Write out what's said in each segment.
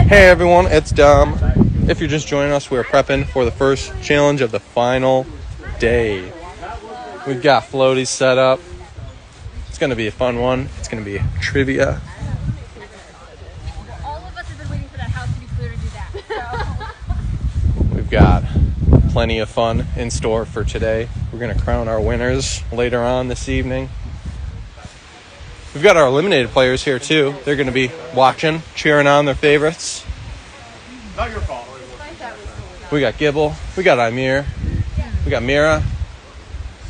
Hey everyone, it's Dom. If you're just joining us, we're prepping for the first challenge of the final day. We've got floaties set up. It's going to be a fun one. It's going to be trivia. All of us have been waiting for that house to be clear to do that. So. We've got plenty of fun in store for today. We're going to crown our winners later on this evening. We've got our eliminated players here too. They're going to be watching, cheering on their favorites. Not your fault. We got Gibble. We got Imir. We got Mira.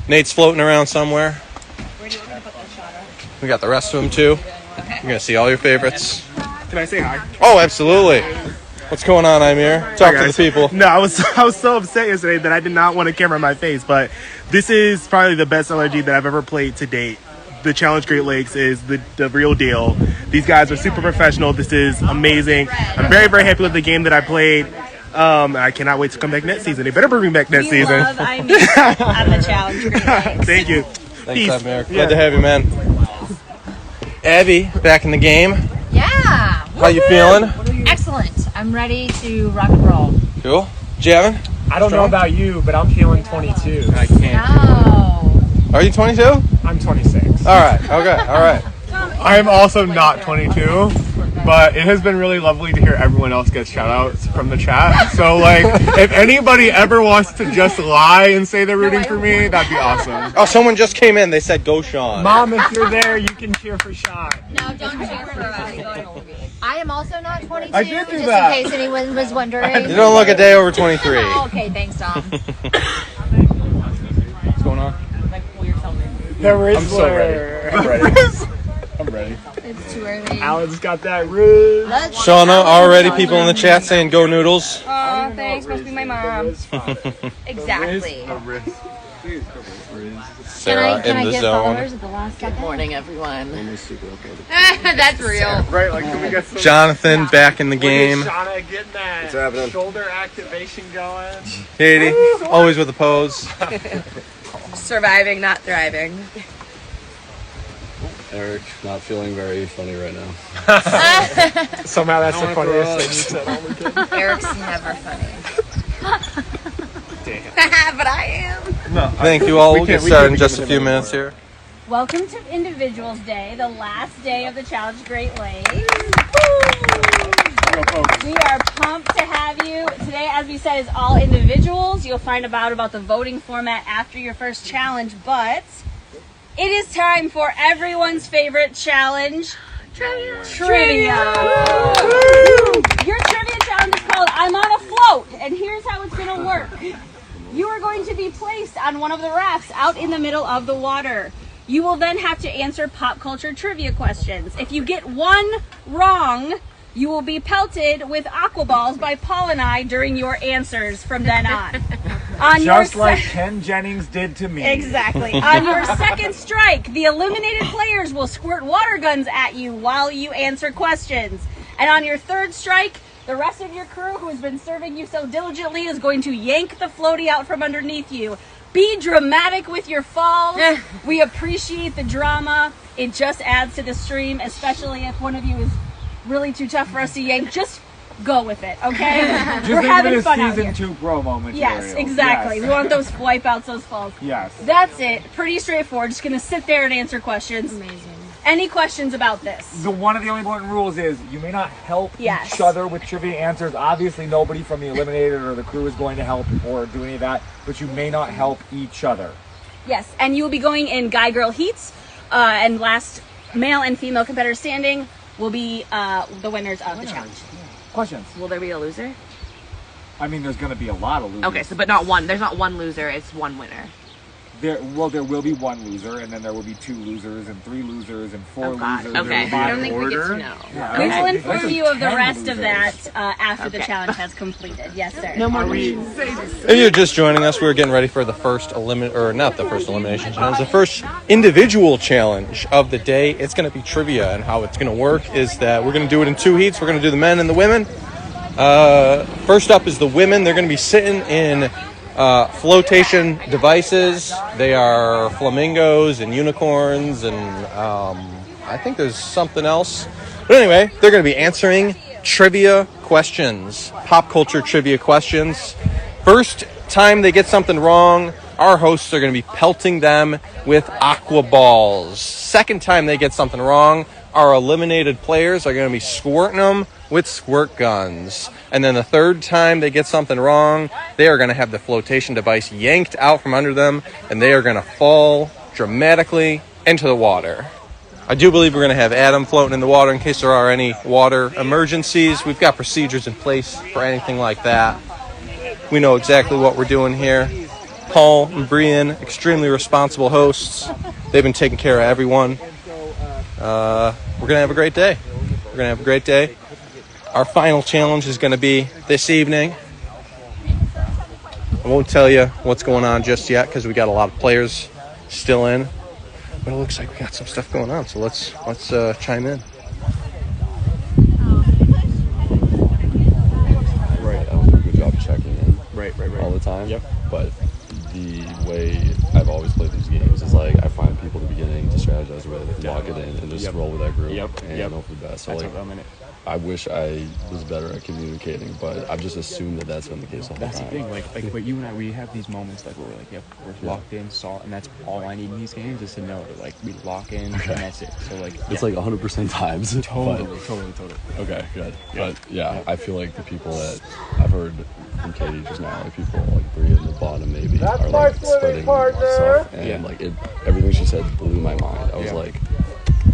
Nate's floating around somewhere. Where do you want to put that shot at? We got the rest of them too. You're going to see all your favorites. Can I say hi? Oh, absolutely. What's going on, Imir? Talk to the people. No, I was so upset yesterday that I did not want a camera in my face, but this is probably the best LRG that I've ever played to date. The Challenge Great Lakes is the real deal. These guys are super professional. This is amazing. I'm very, very happy with the game that I played. I cannot wait to come back next season. They better bring me back next season. We love Imir on the Challenge Great Lakes. Thank you. Thanks, Peace. Imir. Glad to have you, man. Abby, back in the game. Yeah. How you feeling? Excellent. I'm ready to rock and roll. Cool. Javin? I don't know about you, but I'm feeling 22. I can't. Oh. Are you 22? I'm 26. All right. Okay. All right. I'm also not 22, but it has been really lovely to hear everyone else get shout outs from the chat. So, like, if anybody ever wants to just lie and say they're rooting for me, that'd be awesome. Oh, someone just came in. They said, go Sean. Mom, if you're there, you can cheer for Sean. No, don't cheer for us. I am also not 22, I did do just that. in case anyone was wondering. You don't look a day over 23. Oh, okay, thanks, Dom. What's going on? The Rizzler. I'm so ready. I'm ready. I'm ready. It's too early. Alan's got that Riz. Shauna, already people in the chat saying go Noodles. Oh, thanks. Must be my mom. Exactly. Sarah Can I in the get zone. followers at the last second? Morning, everyone. That's real. Right, like, can we get some... Jonathan back in the game. Shauna getting that shoulder activation going. Katie, always with a pose. Surviving, not thriving. Eric, not feeling very funny right now. Somehow that's the funniest thing you said all weekend. Eric's never funny. But I am. Thank you all. We'll get started in just a few minutes here. Welcome to Individuals Day, the last day of the Challenge Great Lakes. We are pumped to have you. Today, as we said, is all individuals. You'll find out about the voting format after your first challenge, but it is time for everyone's favorite challenge, Trivia. Your trivia challenge is called I'm on a Float, and here's how it's going to work. You are going to be placed on one of the rafts out in the middle of the water. You will then have to answer pop culture trivia questions. If you get one wrong, you will be pelted with aqua balls by Paul and I during your answers from then on. Just like Ken Jennings did to me. Exactly. On your second strike, the eliminated players will squirt water guns at you while you answer questions. And on your third strike, the rest of your crew who has been serving you so diligently is going to yank the floaty out from underneath you. Be dramatic with your falls. We appreciate the drama. It just adds to the stream, especially if one of you is really too tough for us to yank. Just go with it, okay? We're having fun out here. Season 2 promo material. Yes, exactly. Yes. We want those wipeouts, those falls. Yes. That's it. Pretty straightforward. Just gonna sit there and answer questions. Amazing. Any questions about this? One of the only important rules is you may not help Yes. each other with trivia answers. Obviously, nobody from the eliminated or the crew is going to help or do any of that, but you may not help each other. Yes, and you will be going in guy-girl heats, and last male and female competitor standing will be the winners of the challenge. Questions? Will there be a loser? I mean, there's going to be a lot of losers. Okay, so but not one. There's not one loser. It's one winner. There will be one loser, and then there will be 2 losers, and 3 losers, and 4 Oh, God. losers. Okay. There will be I an don't think we get order. to know. Yeah, We okay. will inform This is you of the 10 rest losers. of that after the Okay. challenge has completed. Yes, sir. No more Are we- losers. If you're just joining us, we're getting ready for the first not the first elimination challenge, the first individual challenge of the day. It's going to be trivia, and how it's going to work is that we're going to do it in 2 heats. We're going to do the men and the women. First up is the women. They're going to be sitting in flotation devices. They are flamingos and unicorns, and I think there's something else. But anyway, they're going to be answering trivia questions, pop culture trivia questions. First time they get something wrong, our hosts are going to be pelting them with aqua balls. Second time they get something wrong, our eliminated players are going to be squirting them with squirt guns. And then the third time they get something wrong, they are going to have the flotation device yanked out from under them, and they are going to fall dramatically into the water. I do believe we're going to have Adam floating in the water in case there are any water emergencies. We've got procedures in place for anything like that. We know exactly what we're doing here. Paul and Brian, extremely responsible hosts. They've been taking care of everyone. We're going to have a great day. We're going to have a great day. Our final challenge is going to be this evening. I won't tell you what's going on just yet because we got a lot of players still in. But it looks like we got some stuff going on, so let's chime in. Right, I don't do a good job of checking in. Right. All the time. Yep. But the way I've always played these games is like I find people at the beginning to strategize with, lock it in, and just roll with that group and hope for the best. So That's like, what I'm in it. I wish I was better at communicating, but I've just assumed that that's been the case all the That's the time. thing, like, but you and I, we have these moments like where we're like, yep, we're locked in, solid, and that's all I need in these games is to know that like we lock in and that's it. So like, It's like 100% times. totally. Okay, good. But yeah, I feel like the people that I've heard from Katie just now, like people like Bria in the bottom maybe are like spreading stuff, and like everything she said blew my mind. I was like,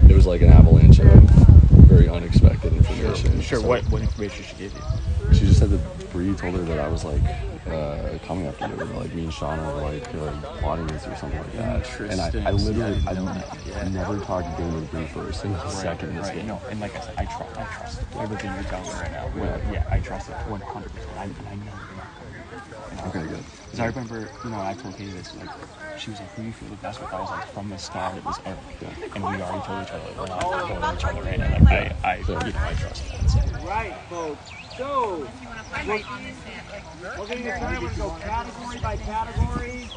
it was like an avalanche of very unexpected information. Sure. So, What information should she give you? She just said that Bree told her that I was like coming after you, like me and Shauna were like plotting this or something like that. And I literally, I never talked to Damon Bree for a single second in this game. No, and like I said, I trust everything you're telling me right now. Well, I trust it 100%. I know you're not. Okay, good. Because I remember, I told Katie this, like, she was like, who do you feel the best with? I was like, from the start, it was Eric. And we already told each other, like, we're not going to each other, and like, I trust that. So. Right, folks. So, we're going to go category by category.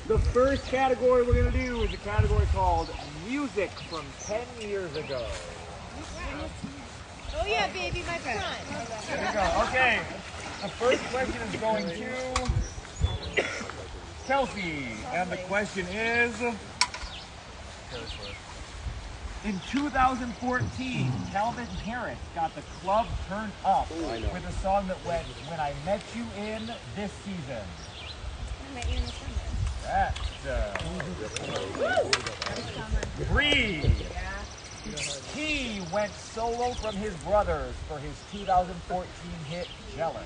The first category we're going to do is a category called music from 10 years ago. Oh yeah, baby, my front. Here we go. Okay. The first question is going to Kelsey, and the question is: in 2014, Calvin Harris got the club turned up with a song that went "When I Met You in This Season." Bree. He went solo from his brothers for his 2014 hit "Jealous."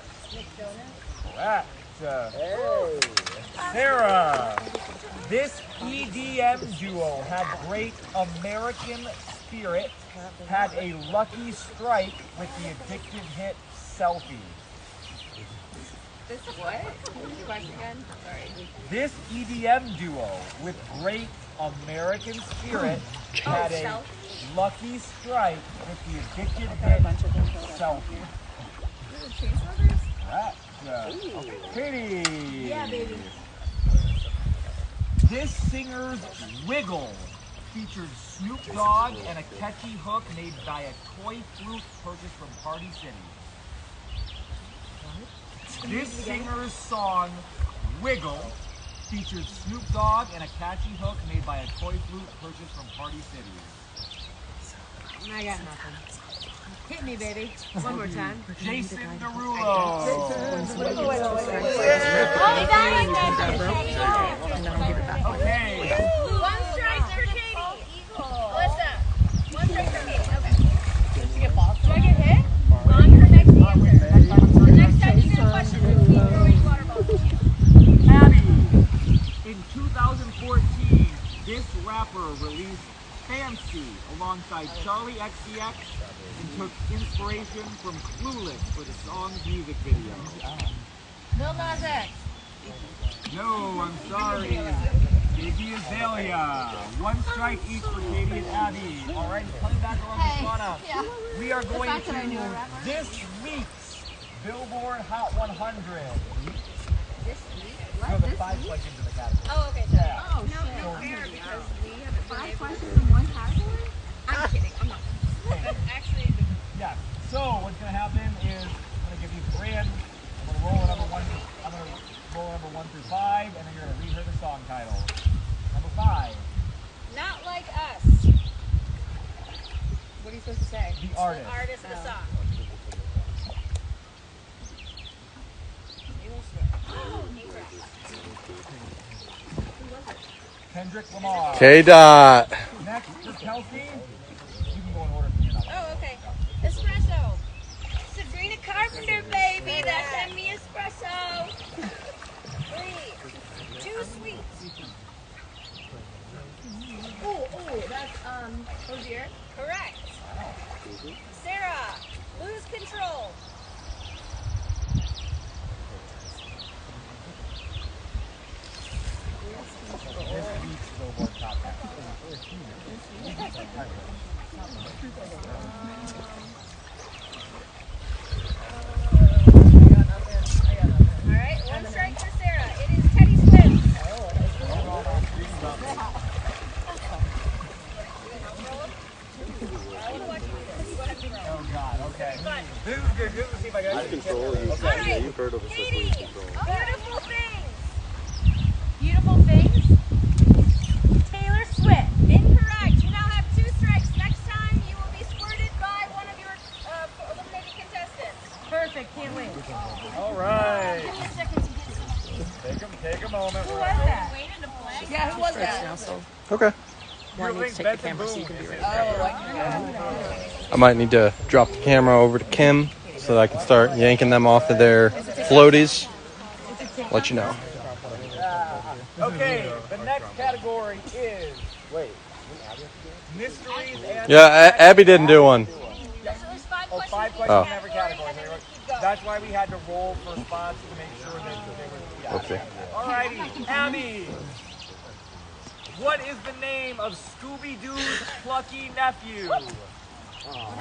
Correct. Sarah. This EDM duo had great American spirit, had a lucky strike with the addictive hit "Selfie." This what? Question again? Sorry. This EDM duo with great American spirit had a lucky strike with the addictive hit "Selfie." Correct. Katie. Yeah, baby. This singer's "Wiggle" featured Snoop Dogg and a catchy hook made by a toy flute purchased from Party City. This singer's song "Wiggle" featured Snoop Dogg and a catchy hook made by a toy flute purchased from Party City. I got nothing. Hit me, baby. One more time. Jason Derulo. Oh, you got it. Okay. One strike for Katie. Melissa. One strike for Katie. Okay. Do I get hit? On her next answer. The next time you get a question, we throw each water ball at you. Abby. In 2014, this rapper released "Fancy" alongside Charlie XCX and took inspiration from Clueless for the song's music video. Lil Nas X. No, I'm sorry. Iggy Azalea. One strike each for Katie and Abby. All right, coming back around to Shauna. Yeah. We are going fact that I knew a to rapper. this week's Billboard Hot 100. This week? So the 5 questions in the category. Oh, okay. Yeah. Oh, No, shit. no, fair, because we haven't been 5 able questions in one category? I'm kidding. I'm not. Actually, Yeah. So what's going to happen is I'm going to give you brand. I'm going to roll number 1. I'm going to roll number 1 through 5, and then you're going to read her the song title. Number 5. Not like us. What are you supposed to say? The artist. The artist of the song. Kendrick Lamar. K-Dot. Next for Kelsey. You can go in order from your number. Oh, okay. Espresso. Sabrina Carpenter, baby. That's send me espresso. 3. 2 sweets. Oh, that's Hosier. Correct. Sarah, lose control. This week's Billboard Top 10. All right, 1 strike for Sarah. It is Teddy Swift. Oh God, okay. This is good. This is see if I can control you. All right, You've heard of it. Katie, beautiful things. Beautiful things. Taylor Swift. Incorrect. You now have 2 strikes. Next time you will be squirted by one of your eliminated contestants. Perfect. Can't wait. All right. Give me a second to get some. Take a moment. Who was that? Waiting to play. Yeah, who was that? Okay. Your link, take the camera so you can be ready. I might need to drop the camera over to Kim so that I can start yanking them off of their floaties. Let you know. Okay, the next category is mysteries and. Yeah, Abby didn't do one. So there's 5 questions. 5 questions Oh. in every category. That's why we had to roll for spots to make sure that they were. Okay. Alrighty, Abby. What is the name of Scooby-Doo's plucky nephew? I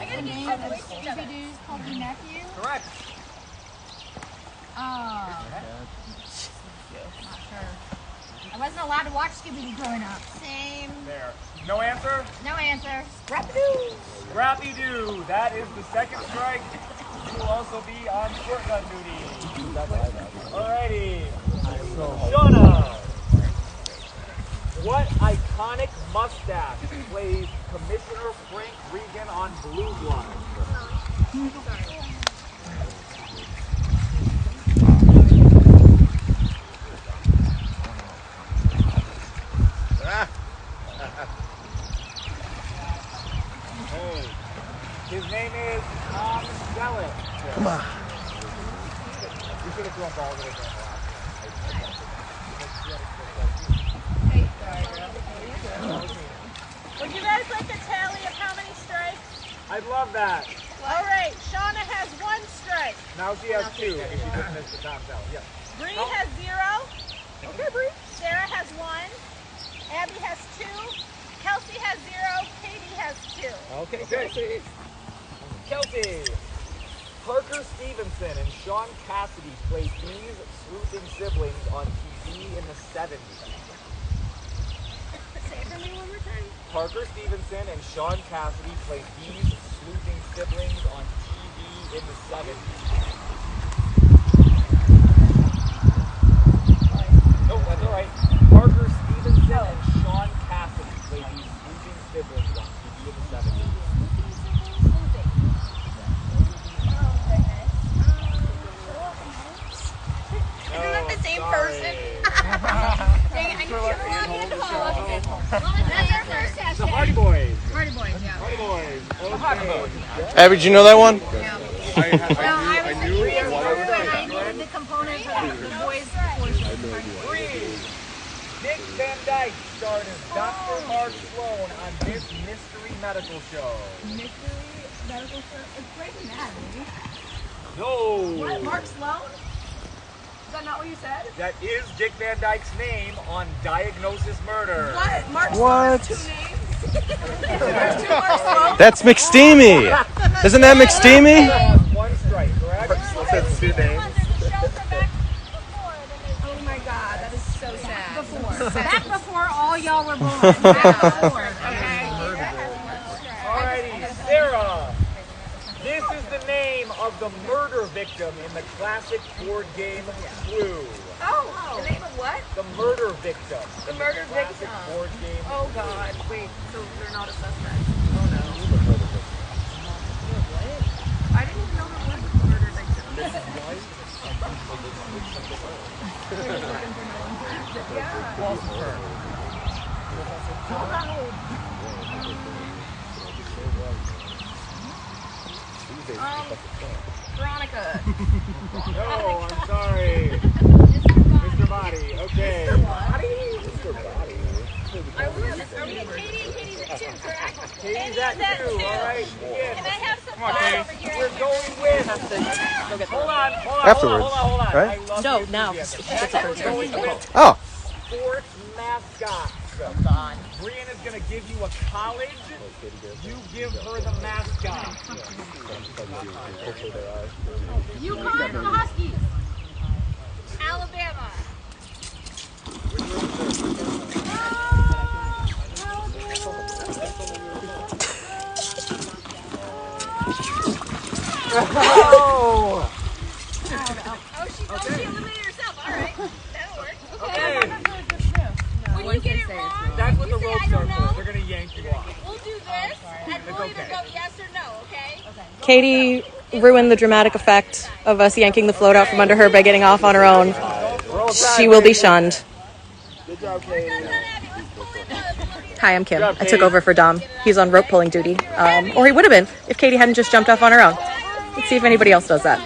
gotta get you to waste each other. Scooby-Doo's puppy nephew. Correct. Oh. Not sure. I wasn't allowed to watch Scooby-Doo growing up. Same. There. No answer? No answer. Scrappy-Doo. Scrappy-Doo. That is the 2nd strike. You will also be on squirt gun duty. Alrighty. Shauna. What iconic mustache plays Commissioner Frank Regan on Blue Bloods? His name is Tom Selleck. Come on. You should have thrown balls at him. Would you guys like a tally of how many strikes? I'd love that. All right, Shauna has 1 strike. Now she has 2 if she just missed the Tom Selleck. Yes. Bree has 0. Okay, Bree. Sarah has 1. Abby has 2. Kelsey has 0. Katie has 2. Okay, Kelsey. Kelsey. Parker Stevenson and Sean Cassidy played these sleuthing siblings on TV in the 70s. Say it for me one more time. Parker Stevenson and Sean Cassidy played these sleuthing siblings on TV in the 70s. No, that's all right. Parker Stevenson and Sean Cassidy played these sleuthing siblings on TV in the 70s. Isn't that the same person? Dang it, I need to log in. That's our first hashtag. The Hardy Boys. Hardy Boys, yeah. Hardy Boys. Okay. Abby, did you know that one? Well, I was reading through and I needed the components of the boys' Three. Dick Van Dyke starred as Dr. Mark Sloan on this mystery medical show. mystery medical show. It's Breaking Bad, maybe. No. What, Mark Sloan? Is that not what you said? That is Dick Van Dyke's name on Diagnosis Murder. What? Mark What? Sloan has 2 names? There's 2 Mark Sloan? That's McSteamy. Isn't that McSteamy? 1 strike, correct? That's 2 names. Oh my god, that is so sad. Before. Back before all y'all were born. Before. Okay. Alrighty, Sarah. This is the of the murder victim in the classic board game Clue? Oh, the name of what? The murder victim. The murder Classic victim. board game. Oh God! Wait, so they're not a suspect? Oh no. I didn't even know there was a murder victim. Veronica. No, I'm sorry. Mr. Body. Okay. Katie's at 2, correct? Katie's at 2. All right. Begin. Can I have some fun over here? We're going with. Hold on. Afterwards, Hold on. right? I love No, you, now. Juliana. It's a first Going with Oh, sports mascots. Brianna's going to give you a college. You give her the mascot. UConn, the Huskies. Alabama. Oh! She eliminated herself. All right. That'll work. Okay. When you get it wrong, That's what you the say, ropes I are don't for. know. They're going to yank you off. We'll do this, and we'll either okay. go yes or no, okay? Katie ruined the dramatic effect of us yanking the float out from under her by getting off on her own. She will be shunned. Good job, Katie. Hi, I'm Kim. I took over for Dom. He's on rope pulling duty. Or he would have been if Katie hadn't just jumped off on her own. Let's see if anybody else does that.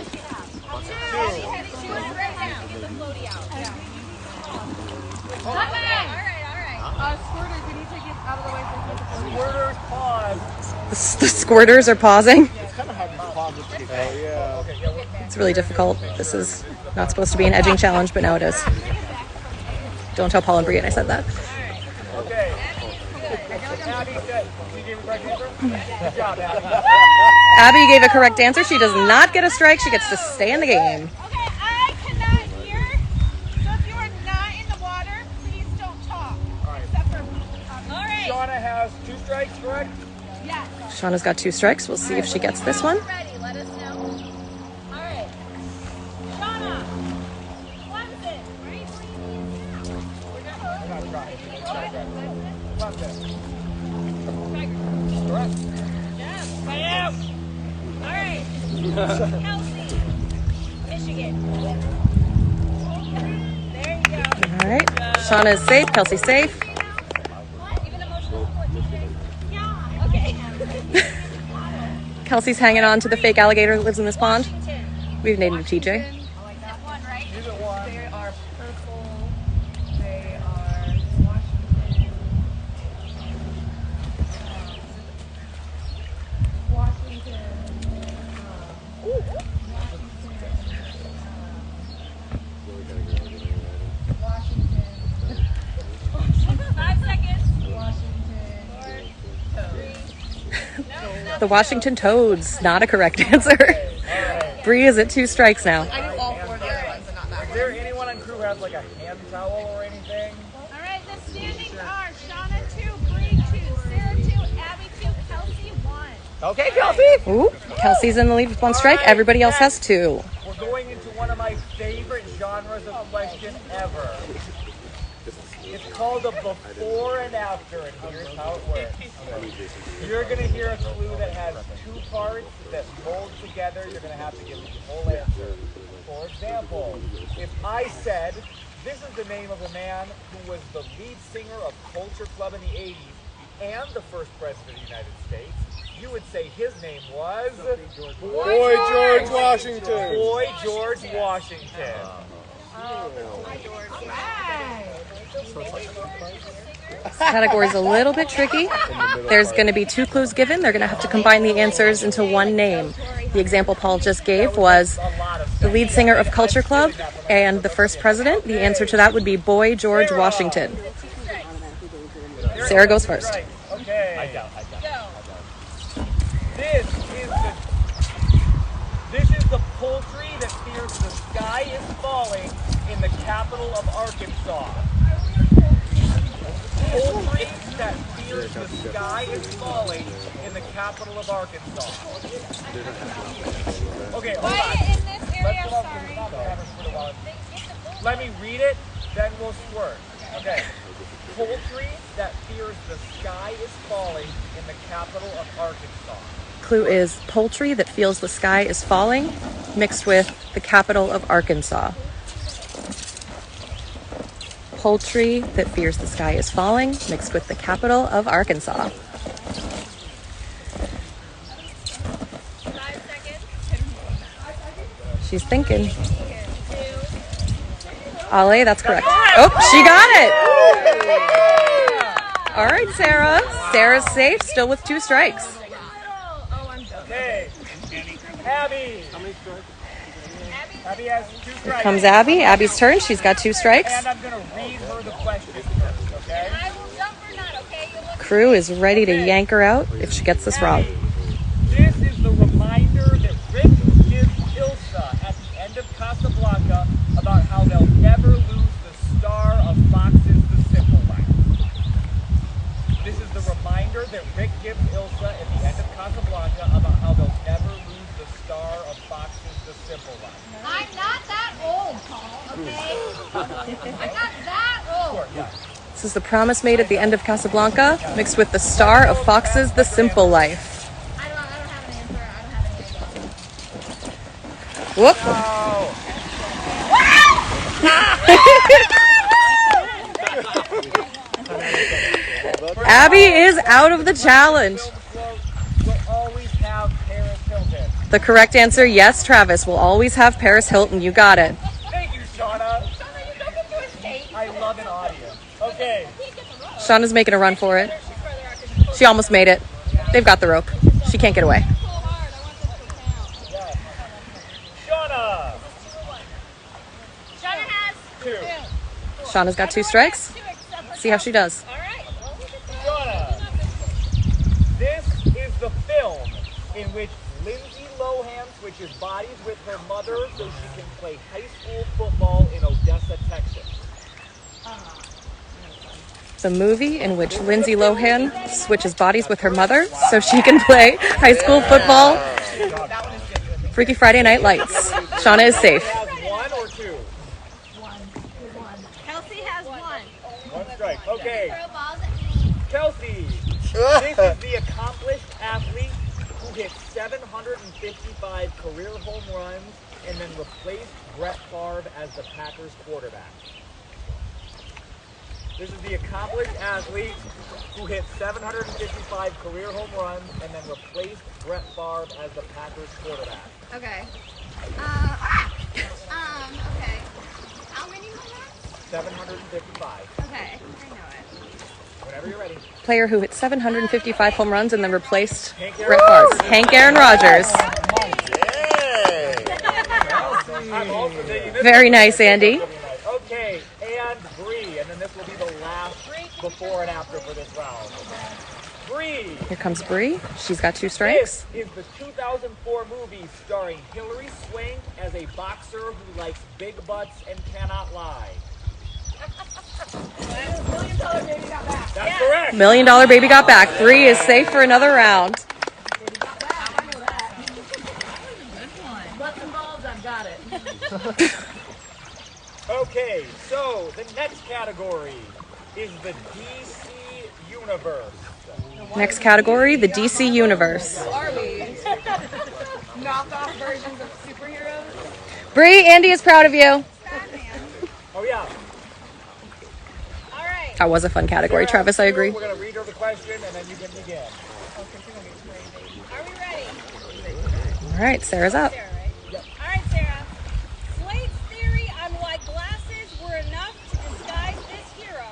Squirter, can you take it out of the way for me? Squirters pause. The squirters are pausing. It's kind of hard to pause with people. Yeah. Okay, yeah. It's really difficult. This is not supposed to be an edging challenge, but now it is. Don't tell Paul and Brian I said that. Okay. Abby said, she gave a correct answer? Good job, Abby. Abby gave a correct answer. She does not get a strike. She gets to stay in the game. Okay, I cannot hear. So if you are not in the water, please don't talk. All right. Except for, all right. Shauna has 2 strikes, correct? Yes. Shauna's got 2 strikes. We'll see if she gets this one. Ready, let us know. All right. Shauna. Clemson. Not trying. Clemson. Correct. Yes. I am. All right. Kelsey. Michigan. There you go. All right. Shauna is safe. Kelsey's safe. Even emotional support, TJ. Yeah. Okay. Kelsey's hanging on to the fake alligator that lives in this pond. Washington. We've named him TJ. That's one, right? They are purple. They are Washington. Washington. 5 seconds. The Washington Toads. Not a correct answer. Bree is at 2 strikes now. I knew all 4 of the other ones and not that Is one. there anyone on crew who has like a hand towel or anything? All right, the standings are Shauna 2, Bree 2, Sarah 2, Abby 2, Kelsey 1. Okay, Kelsey. Ooh, Kelsey's in the lead with 1 strike. Everybody else has 2. We're going into one of my favorite genres of question ever. It's called a before and after, and here's how it works. You're going to hear a clue that has 2 parts that mold together. You're going to have to give the full answer. For example, if I said, this is the name of a man who was the lead singer of Culture Club in the 80s and the first president of the United States, you would say his name was Boy George Washington. Boy George Washington. This category's a little bit tricky. There's going to be 2 clues given. They're going to have to combine the answers into one name. The example Paul just gave was the lead singer of Culture Club and the first president. The answer to that would be Boy George Washington. Sarah goes first. Okay. I doubt. This is the poultry that fears the sky is falling in the capital of Arkansas. Poultry that fears the sky is falling in the capital of Arkansas. Okay, hold Why on. in this area? Let's Sorry. Let me read it, then we'll squirt. Okay. Poultry that fears the sky is falling in the capital of Arkansas. Clue is poultry that feels the sky is falling, mixed with the capital of Arkansas. Poultry that fears the sky is falling, mixed with the capital of Arkansas. 5 seconds. She's thinking. Ale, that's correct. Oh, she got it. All right, Sarah. Sarah's safe, still with 2 strikes. Okay. Abby. Abby has 2 Here strikes. comes Abby. Abby's turn. She's got 2 strikes. And I'm going to read her the question first, okay? I will jump or not, okay? You look Crew is ready to yank her out if she gets this wrong. This is the reminder that Rick gives Ilsa at the end of Casablanca about how they'll never lose the star of Fox's The Simple Life. This is the reminder that Rick gives Ilsa at the end of Casablanca about how they'll never lose the star of Fox's The Simple Life. I'm not that old, Paul, okay? I'm not that old. Sure, yeah. This is the promise made at the end of Casablanca, mixed with the star of Fox's The Simple Life. I don't have an answer. I don't have any answer. Whoop. Abby is out of the challenge. We'll always have Paris Hilton. The correct answer, yes, Travis, will always have Paris Hilton. You got it. Thank you, Shauna. I love an audience. Okay. Shauna's making a run for it. She almost made it. They've got the rope. She can't get away. Shauna. Shauna has 2. Shauna's got 2 strikes. See how she does. All right. Shauna. This is the film in which Lindsay Lohan switches bodies with her mother so she can play high school football in Odessa, Texas. The movie in which Lindsay Lohan switches bodies with her mother so she can play high school football. Freaky Friday Night Lights. Shauna is safe. Has 1 or 2? Kelsey has 1. 1 strike. Okay. Throw balls at me. Kelsey. This is the accomplished athlete who hit 755 career home runs and then replaced Brett Favre as the Packers quarterback. This is the accomplished athlete who hit 755 career home runs and then replaced Brett Favre as the Packers quarterback. Okay. Okay. How many was that? 755. Okay. I know it. Whenever you're ready. Player who hit 755 home runs and then replaced Brett Favre. Hank Aaron Rodgers. I'm also taking this Very nice, Andy. Okay, and Bree, and then this will be the last before and after for this round. Bree. Here comes Bree. She's got 2 strikes. This is the 2004 movie starring Hilary Swank as a boxer who likes big butts and cannot lie. That's correct. $1 Million Baby got back. Bree is safe for another round. Okay, so the next category is the DC Universe. Next category, the DC Universe. Knockoff versions of superheroes. Bree, Andy is proud of you. Oh yeah. All right. That was a fun category, Travis, I agree. We're going to read her the question and then you can begin. Are we ready? All right, Sarah's up. Sarah, right? Yep. All right, Sarah. Slate's theory on why glasses were enough to disguise this hero.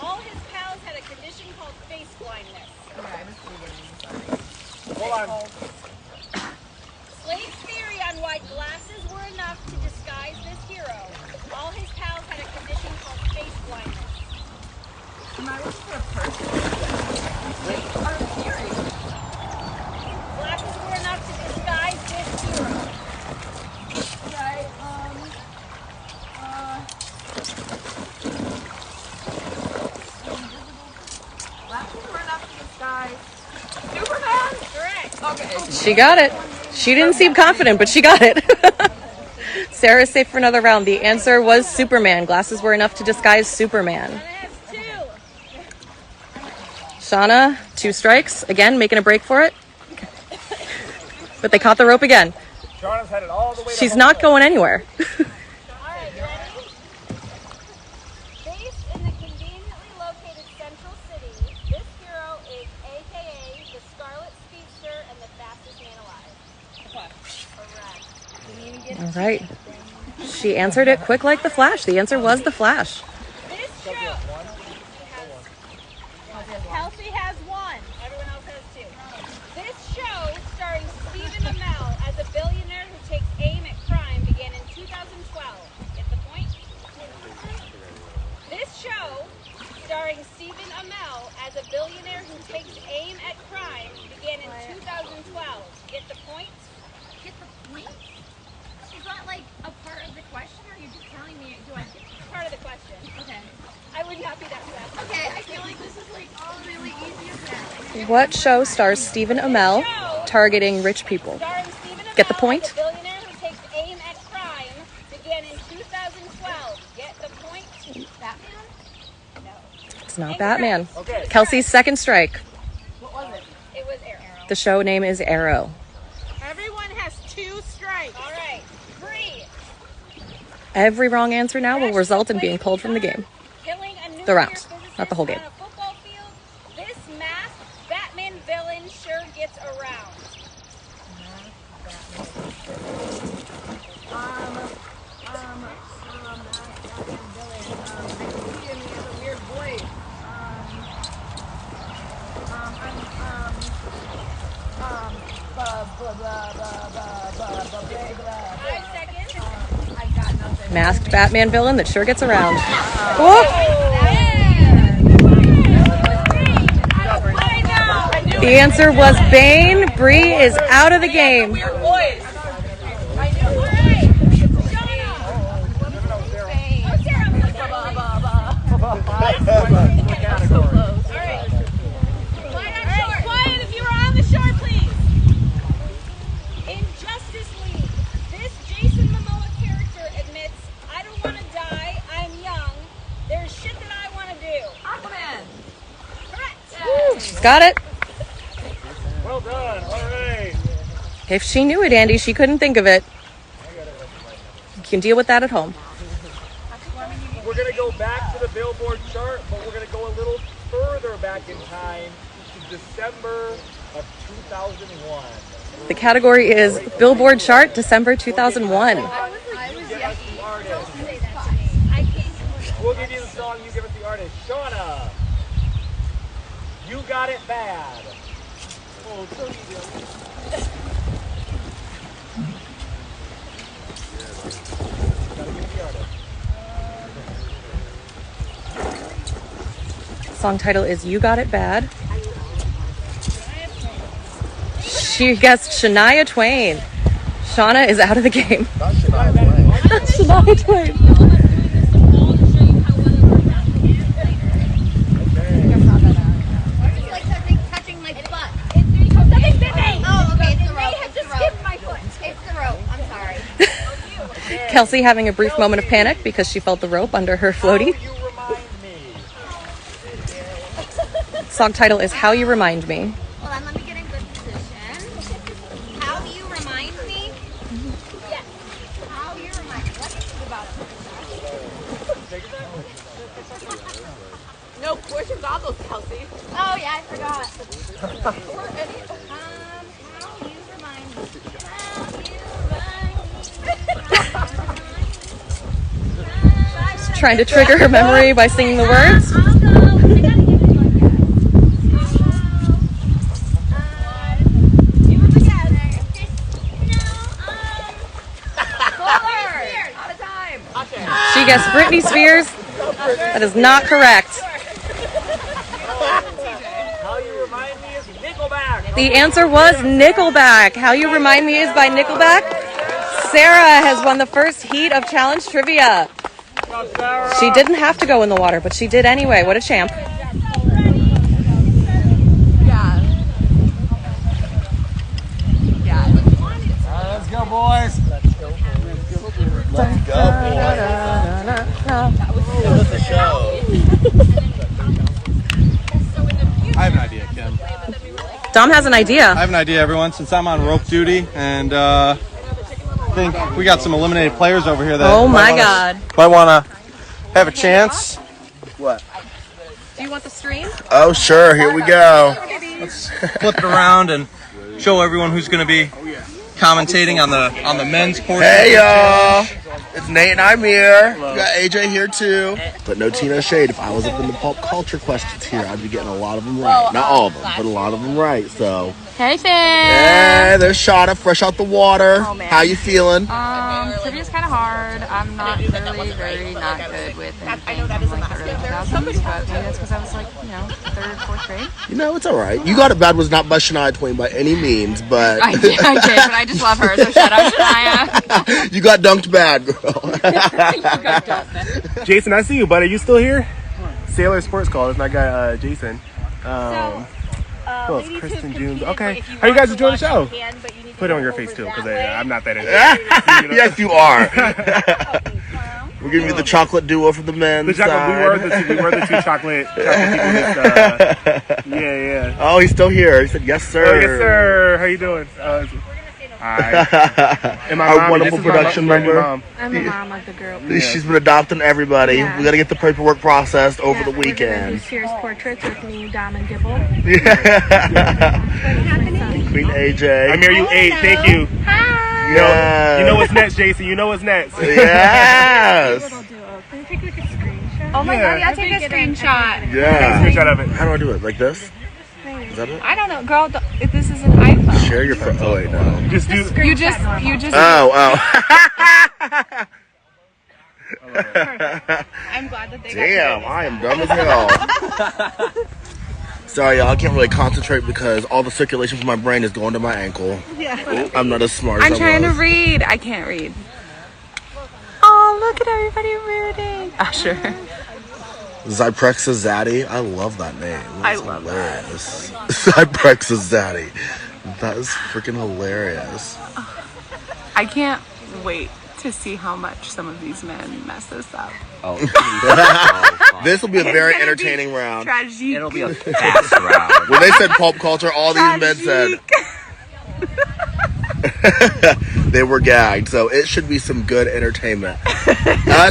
All his pals had a condition called face blindness. Hold on. Slate's theory on why glasses were enough to disguise this hero. All his pals had a condition called face blindness. Glasses were enough to disguise this hero. She got it. She didn't seem confident, but she got it. Sarah is safe for another round. The answer was Superman. Glasses were enough to disguise Superman. Shauna, 2 strikes. Again, making a break for it. But they caught the rope again. Shauna's headed all the way She's not going anywhere. Alright, ready? Based in the conveniently located Central City, this hero is AKA the Scarlet Speedster and the fastest man alive. Correct. All right. She answered it quick like the Flash. The answer was the Flash. This show, Kelsey has 1. Everyone else has 2. This show, starring Stephen Amell as a billionaire who takes aim at crime, began in 2012. Get the point? This show, starring Stephen Amell as a billionaire who takes aim at crime, began in 2012. Get the point? Get the point? Is that like a part of the question, or are you just telling me? Do I get Part of the question. Okay. I would not be that fast. Okay, I feel like this is like all really easy as What show stars Stephen Amell targeting rich people? Starring Stephen Amell Get the point? as a billionaire who takes aim at crime, began in 2012. Get the point? Batman? No. It's not Batman. Okay. Kelsey's second strike. What was it? It was Arrow. The show name is Arrow. Everyone has 2 strikes. All right. Bree. Every wrong answer now will result in being pulled from the game. Killing a nuclear The round, physicist not the whole game. on a football field. This masked Batman villain sure gets around. Masked Batman villain that sure gets around. Whoop! The answer was Bane. Bree is out of the game. Quiet if you are on the shore, please. In Justice League, this Jason Momoa character admits, I don't want to die, I'm young, there's shit that I want to do. Aquaman. Correct. She's got it. Well done. All right. If she knew it, Andy, she couldn't think of it. You can deal with that at home. We're going to go back to the Billboard chart, but we're going to go a little further back in time to December of 2001. The category is Billboard Chart, December 2001. Give us the artist. We'll give you the song, you give us the artist. Shauna, You Got It Bad. Oh, so easy. Gotta give the artist. Song title is You Got It Bad. She guessed Shania Twain. Shauna is out of the game. Not Shania Twain. That's Shania Twain. It's like touching my butt. Something bit me. Oh, okay, it's the rope. Have It's just the rope. skipped my foot. It's the rope. I'm sorry. Kelsey having a brief moment of panic because she felt the rope under her floaty. You remind me. Song title is How You Remind Me. Hold on, let me get in good position. How do you remind me? Yes. How you remind me. Let me think about it. No questions on those, Kelsey. Oh yeah, I forgot. How you remind me? How you remind me? Trying to trigger her memory by singing the words. She guessed Britney Spears. That is not correct. How You Remind Me is Nickelback. The answer was Nickelback. How You Remind Me is by Nickelback. Sarah has won the first heat of Challenge Trivia. She didn't have to go in the water, but she did anyway. What a champ. I have an idea, Kim. Dom has an idea. I have an idea, everyone. Since I'm on rope duty, and I think we got some eliminated players over here that Oh my God. might want to have a chance. What? Do you want the stream? Oh, sure. Here we go. Flip it around and show everyone who's going to be commentating on the men's portion. Hey, y'all. It's Nate and I'm here. We got AJ here, too. But no Tina Shade. If I was up in the pop culture questions here, I'd be getting a lot of them right. Not all of them, but a lot of them right. So, Hey, fam. hey, there's Shauna, fresh out the water. Oh, man. How you feeling? Trivia's kind of hard. I'm not really very not good with anything from like the early 2000s, but maybe that's because I was like, you know, 3rd, 4th grade. You know, it's all right. You Got It Bad was not by Shania Twain by any means, but... I did, but I just love her, so shout out Shania. You got dunked bad, girl. Jason, I see you, buddy. You still here? Sailor Sports Call. That's my guy, Jason. Who else? Kristen Jones. Okay. How you guys enjoying the show? Put it on your face too, because I'm not that into it. Yes, you are. We're giving you the chocolate duo from the men's The chocolate. side. We were the two chocolate people. Yeah. Oh, he's still here. He said, yes, sir. Oh, yes, sir. How you doing? Hi. And my Our mom, wonderful this is production my member. mom. I'm the mom of the girl. She's been adopting everybody. Yeah. We got to get the paperwork processed over the weekend. Cheers portraits with me, Dom and Gibble. Queen AJ. I'm here. You ate. Thank you. Hi. Yes. You know what's next, Jason. You know what's next. Yes. Can we take like a screenshot? Oh my Yeah. God, yeah, take a screenshot. Yeah. Screenshot of it. How do I do it? Like this? Is that it? I don't know, girl. If this is an iPhone. Share your phone. Oh, wait, no. Just do. You just. Oh. I'm glad that they. Damn, I am dumb as hell. Sorry, y'all. I can't really concentrate because all the circulation from my brain is going to my ankle. Yeah. I'm not as smart as I'm I trying to was. read. I can't read. Oh, look at everybody rooting. Oh, sure. Zyprexa Zaddy. I love that name. I love that. Zyprexa Zaddy. That is freaking hilarious. I can't wait to see how much some of these men mess this up. This will be a very entertaining round. Tragic. It'll be a fast round. When they said pulp culture, all these men said they were gagged. So it should be some good entertainment.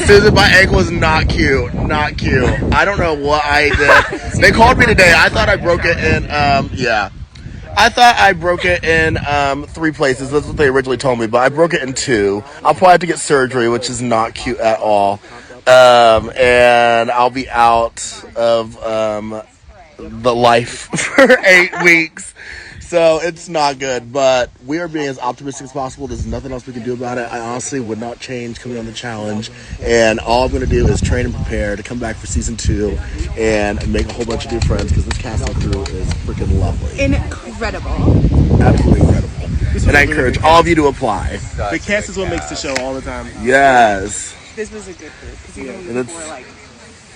Susan, my ankle is not cute. Not cute. I don't know what I did. They called me today. I thought I broke it in, I thought I broke it in 3 places. That's what they originally told me, but I broke it in 2. I'll probably have to get surgery, which is not cute at all. And I'll be out of the life for 8 weeks. So it's not good, but we are being as optimistic as possible. There's nothing else we can do about it. I honestly would not change coming on the challenge. And all I'm going to do is train and prepare to come back for season 2 and make a whole bunch of new friends because this casting crew is freaking lovely. Incredible. Absolutely incredible. And I encourage all of you to apply. The cast is what makes the show all the time. Yes. This was a good group because even And when it's- people were like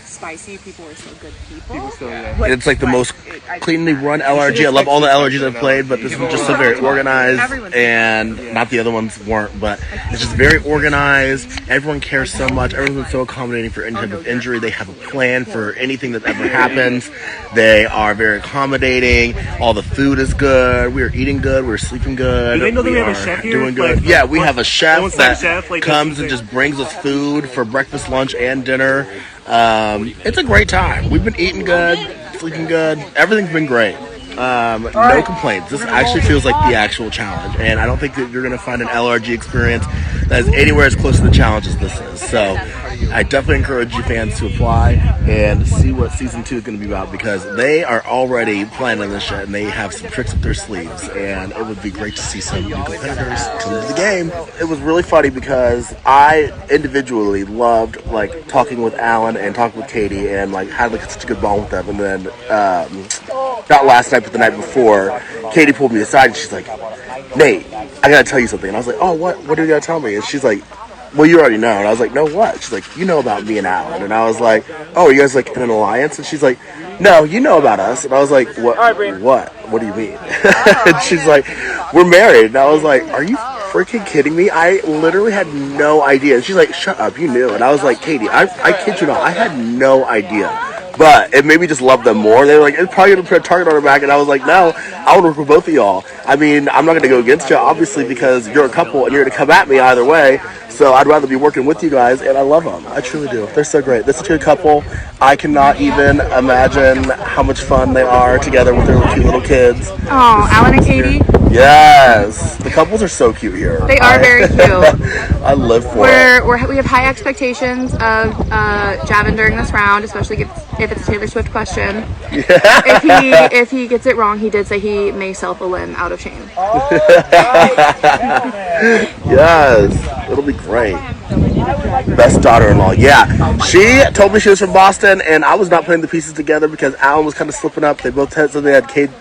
spicy, people were still good people. And it's like the most cleanly run LRG. I love all the LRGs I've played, but this one's just so very organized, and not the other ones weren't, but it's just very organized. Everyone cares so much. Everyone's so accommodating for any type of injury. They have a plan for anything that ever happens. They are very accommodating. All the food is good. We are eating good. We're sleeping good. Do they know that we have a are chef here? doing good. Like, Yeah, we have a chef almost that like a chef, like comes and that's- just brings us food for breakfast, lunch, and dinner. It's a great time. We've been eating good, sleeping good. Everything's been great. No complaints. This actually feels like the actual challenge, and I don't think that you're going to find an LRG experience that is anywhere as close to the challenge as this is. So I definitely encourage you fans to apply and see what season 2 is going to be about, because they are already planning this shit and they have some tricks up their sleeves, and it would be great to see some new competitors come to the game. It was really funny because I individually loved like talking with Alan and talking with Katie and like had like such a good bond with them, and then not last night but the night before, Katie pulled me aside and she's like, Nate, I gotta tell you something. And I was like, oh, what are you gonna tell me? And she's like, well, you already know. And I was like, no, what? She's like, you know about me and Alan. And I was like, oh, are you guys like in an alliance? And she's like, no, you know about us. And I was like, what do you mean? And she's like, we're married. And I was like, are you freaking kidding me? I literally had no idea. And she's like, shut up, you knew. And I was like, Katie, I kid you not, I had no idea. But it made me just love them more. They were like, it's probably going to put a target on her back. And I was like, no, I want to work with both of y'all. I mean, I'm not going to go against you, obviously, because you're a couple and you're going to come at me either way. So I'd rather be working with you guys. And I love them. I truly do. They're so great. This is a good couple. I cannot even imagine how much fun they are together with their cute little kids. Oh, Alan and Katie. Yes. The couples are so cute here. They are very cute. I live for it. We have high expectations of Javin during this round, especially if it's a Taylor Swift question. Yeah. If he gets it wrong, he did say he may self a limb out of shame. Yes. It'll be great. Best daughter-in-law. Yeah. She told me she was from Boston, and I was not putting the pieces together because Alan was kind of slipping up. They both had, so they had kids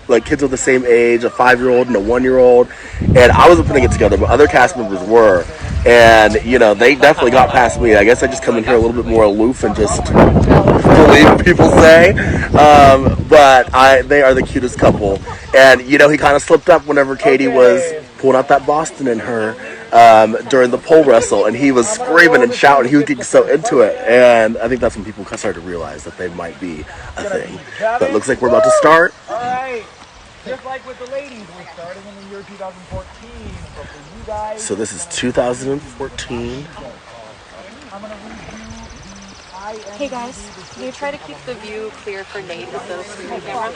of the same age, a 5-year-old and a 1-year-old, and I wasn't putting it together, but other cast members were. And, you know, they definitely got past me. I guess I just come in here a little bit more aloof and just believe what people say. But they are the cutest couple. And, you know, he kind of slipped up whenever Katie was pulling out that Boston in her during the pole wrestle. And he was screaming and shouting. He was getting so into it. And I think that's when people started to realize that they might be a thing. But it looks like we're about to start. All right. Just like with the ladies, we're starting in the year 2014. But for you guys, So this is 2014. Hey guys, can you try to keep the view clear for Nate with the screen camera?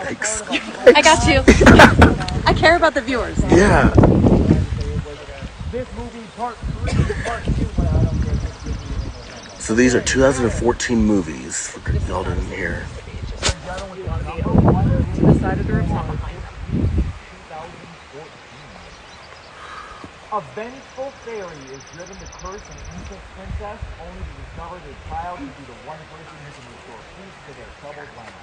Thanks. I got you. I care about the viewers. Yeah. this movie part 3, part 2, but I don't care. So these are 2014 movies for y'all didn't hear. To the side of the room. A vengeful fairy is driven to curse an innocent princess only to discover their child to be the one person who can restore peace to their troubled land.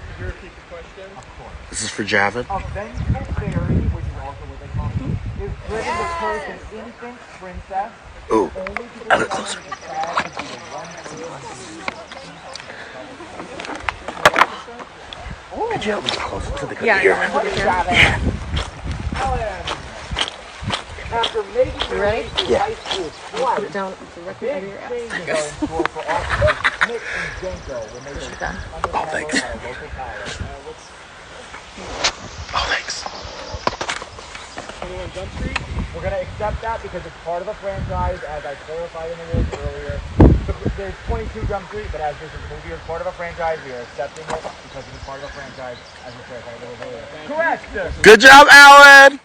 Could you repeat the question? Of course. This is for Javin. A vengeful fairy, which is also what they call it, is driven to curse an infant princess Ooh, only to a little discover closer. their child to be the one person Could you help me closer to the Yeah, here? After making You ready? Yeah. high school twice, Put it down directly under your ass. things are in store for officers Nick and Jenko when they were done. Oh, thanks. at a local college. Oh, thanks. 21 Jump Street? We're going to accept that because it's part of the franchise, as I clarified in the rules earlier. There's 22 Jump Street, but as this movie is part of a franchise, we are accepting it because it is part of a franchise, as we clarified a little earlier. Correct! Good job, Alan.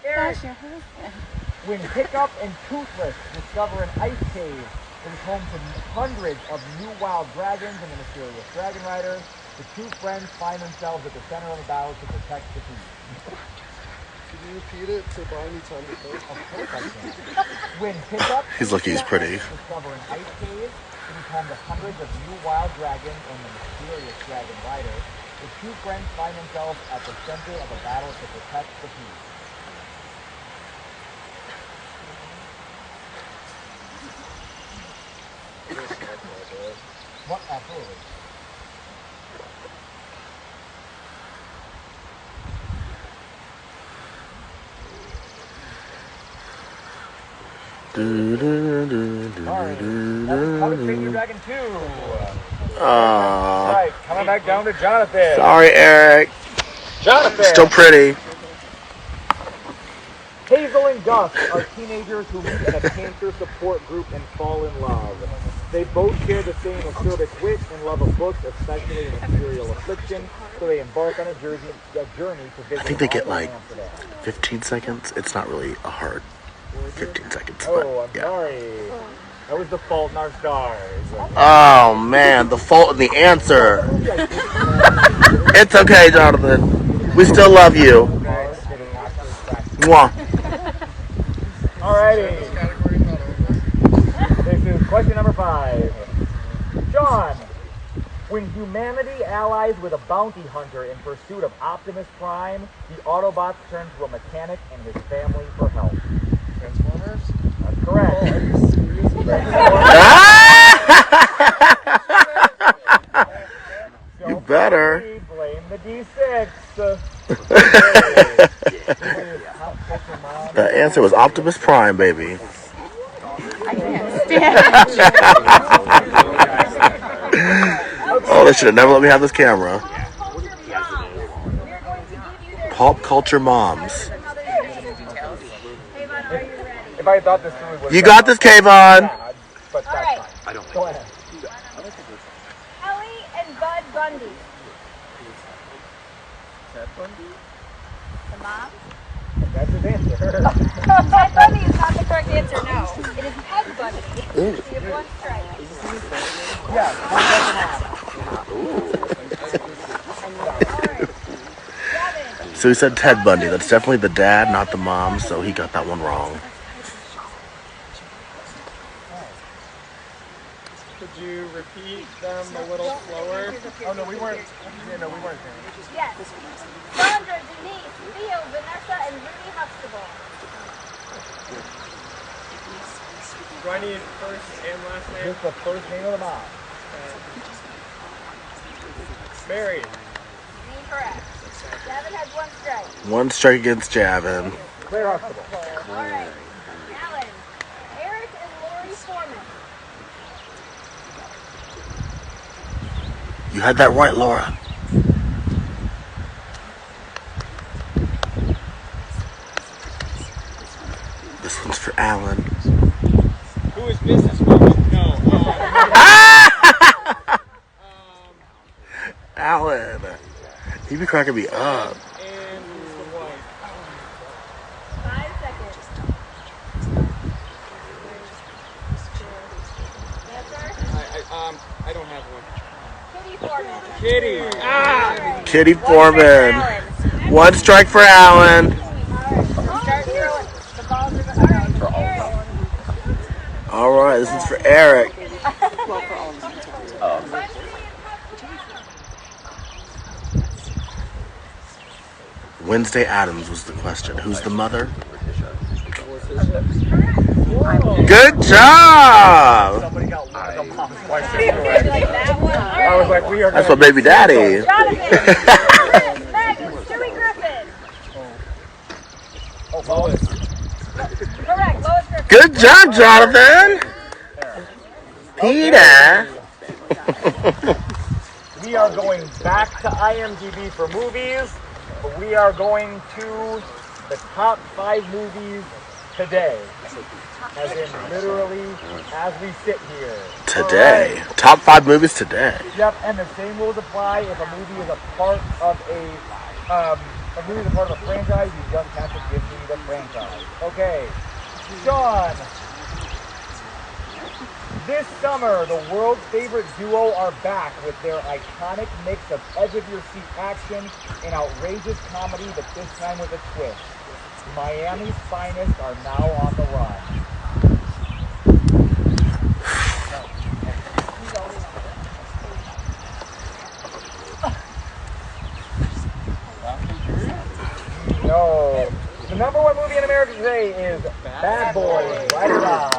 Eric, when Hiccup and Toothless discover an ice cave that is home to hundreds of new wild dragons and a mysterious dragon rider, the two friends find themselves at the center of a battle to protect the peace. Can you repeat it to buy me time to think? Of course I can. When Hiccup He's lucky he's pretty. discover an ice cave that is home to hundreds of new wild dragons and the mysterious dragon rider, the two friends find themselves at the center of a battle to protect the peace. What? Absolutely. Alright, how to Train Your Dragon 2. Right, coming back down to Jonathan. Sorry, Eric. Jonathan! Still pretty. Hazel and Gus are teenagers who meet in a cancer support group and fall in love. They both share the same acerbic wit and love of books, especially in Imperial Affliction, so they embark on a journey to visit I think they get like Amsterdam. 15 seconds. It's not really a hard 15 seconds. Oh, I'm But, yeah. sorry. That was The Fault in Our Stars. Oh, man. The fault in the answer. It's okay, Jonathan. We still love you. Mwah. Alrighty. This is question number 5. John, when humanity allies with a bounty hunter in pursuit of Optimus Prime, the Autobots turn to a mechanic and his family for help. Transformers? That's correct. Oh, are you serious? You better. Blame the D6. answer was Optimus Prime, baby. Oh, they should have never let me have this camera. Pop culture moms. If I thought this really was... You got this, Kayvon. But All right. I don't. Go ahead. Ellie and Bud Bundy. Ted Bundy? The mom? That's his answer. Ted Bundy is not the correct answer, no. It is Peg Bundy. So you have one strike. Yeah. So he said Ted Bundy. That's definitely the dad, not the mom, so he got that one wrong. Could you repeat them a little slower? Oh no, we weren't. Yeah, no, we weren't. Yes. Sandra, Denise, Theo, Vanessa, and Rudy Huxtable. Do I need first and last name? Just the first name of the mom. Mary. Incorrect. Javin has one strike. One strike against Javin. Claire Huxtable. All right. Alan, Eric and Lori Foreman. You had that right, Laura. This one's for Alan. Who is Mrs. Foreman? No. Alan. He be cracking me up. And who's the wife? 5 seconds. Answer? I don't have one. Kitty Foreman. Kitty. Kitty Foreman. One strike for Alan. Start throwing. The balls are going. All right, this is for Eric. Wednesday Addams was the question. Who's the mother? Good job! I was like, we are. That's my baby daddy. Stewie Griffin. Oh, Lois. Correct. Lois Griffin. Good job, Jonathan. Peter. We are going back to IMDb for movies, but we are going to the top 5 movies today. As in, literally, as we sit here. Today. Right. Top 5 movies today. Yep, and the same rules apply if a movie is a part of a movie is a part of a franchise. You just have to give me the franchise. Okay, Sean. This summer, the world's favorite duo are back with their iconic mix of edge-of-your-seat action and outrageous comedy, but this time with a twist. Miami's finest are now on the run. No. The number 1 movie in America today is Bad Boys. Ride or Die.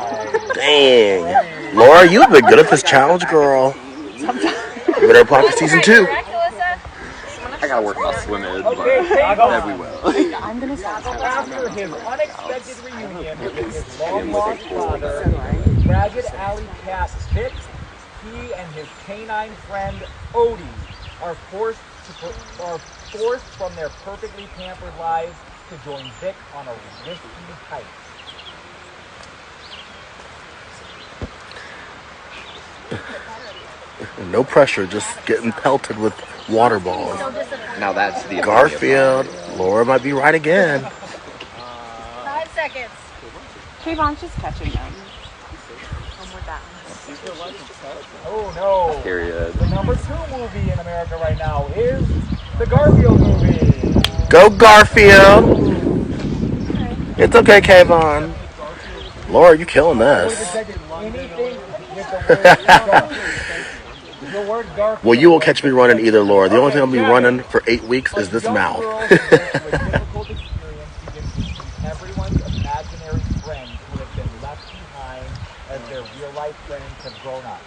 Dang. Laura, you've been good at this challenge, girl. You better apply for season 2. I gotta work my swim in, but Okay, we will. I'm gonna stop. After his unexpected reunion with his long-lost father, ragged alley cat Vic, he and his canine friend Odie are forced from their perfectly pampered lives to join Vic on a risky hike. No pressure, just getting pelted with water balls. Now that's the Garfield. Laura might be right again. 5 seconds. Kayvon's just catching them. Oh no. Period. The number 2 movie in America right now is the Garfield movie. Go Garfield. It's okay, Kayvon. Laura, you killing this. Anything with the word Garfield. The word Garfield. Well, you won't catch me running either, Laura. The only thing I'll be running for 8 weeks is this mouth. Everyone's imaginary friends who have been left behind as their real life friends have grown up.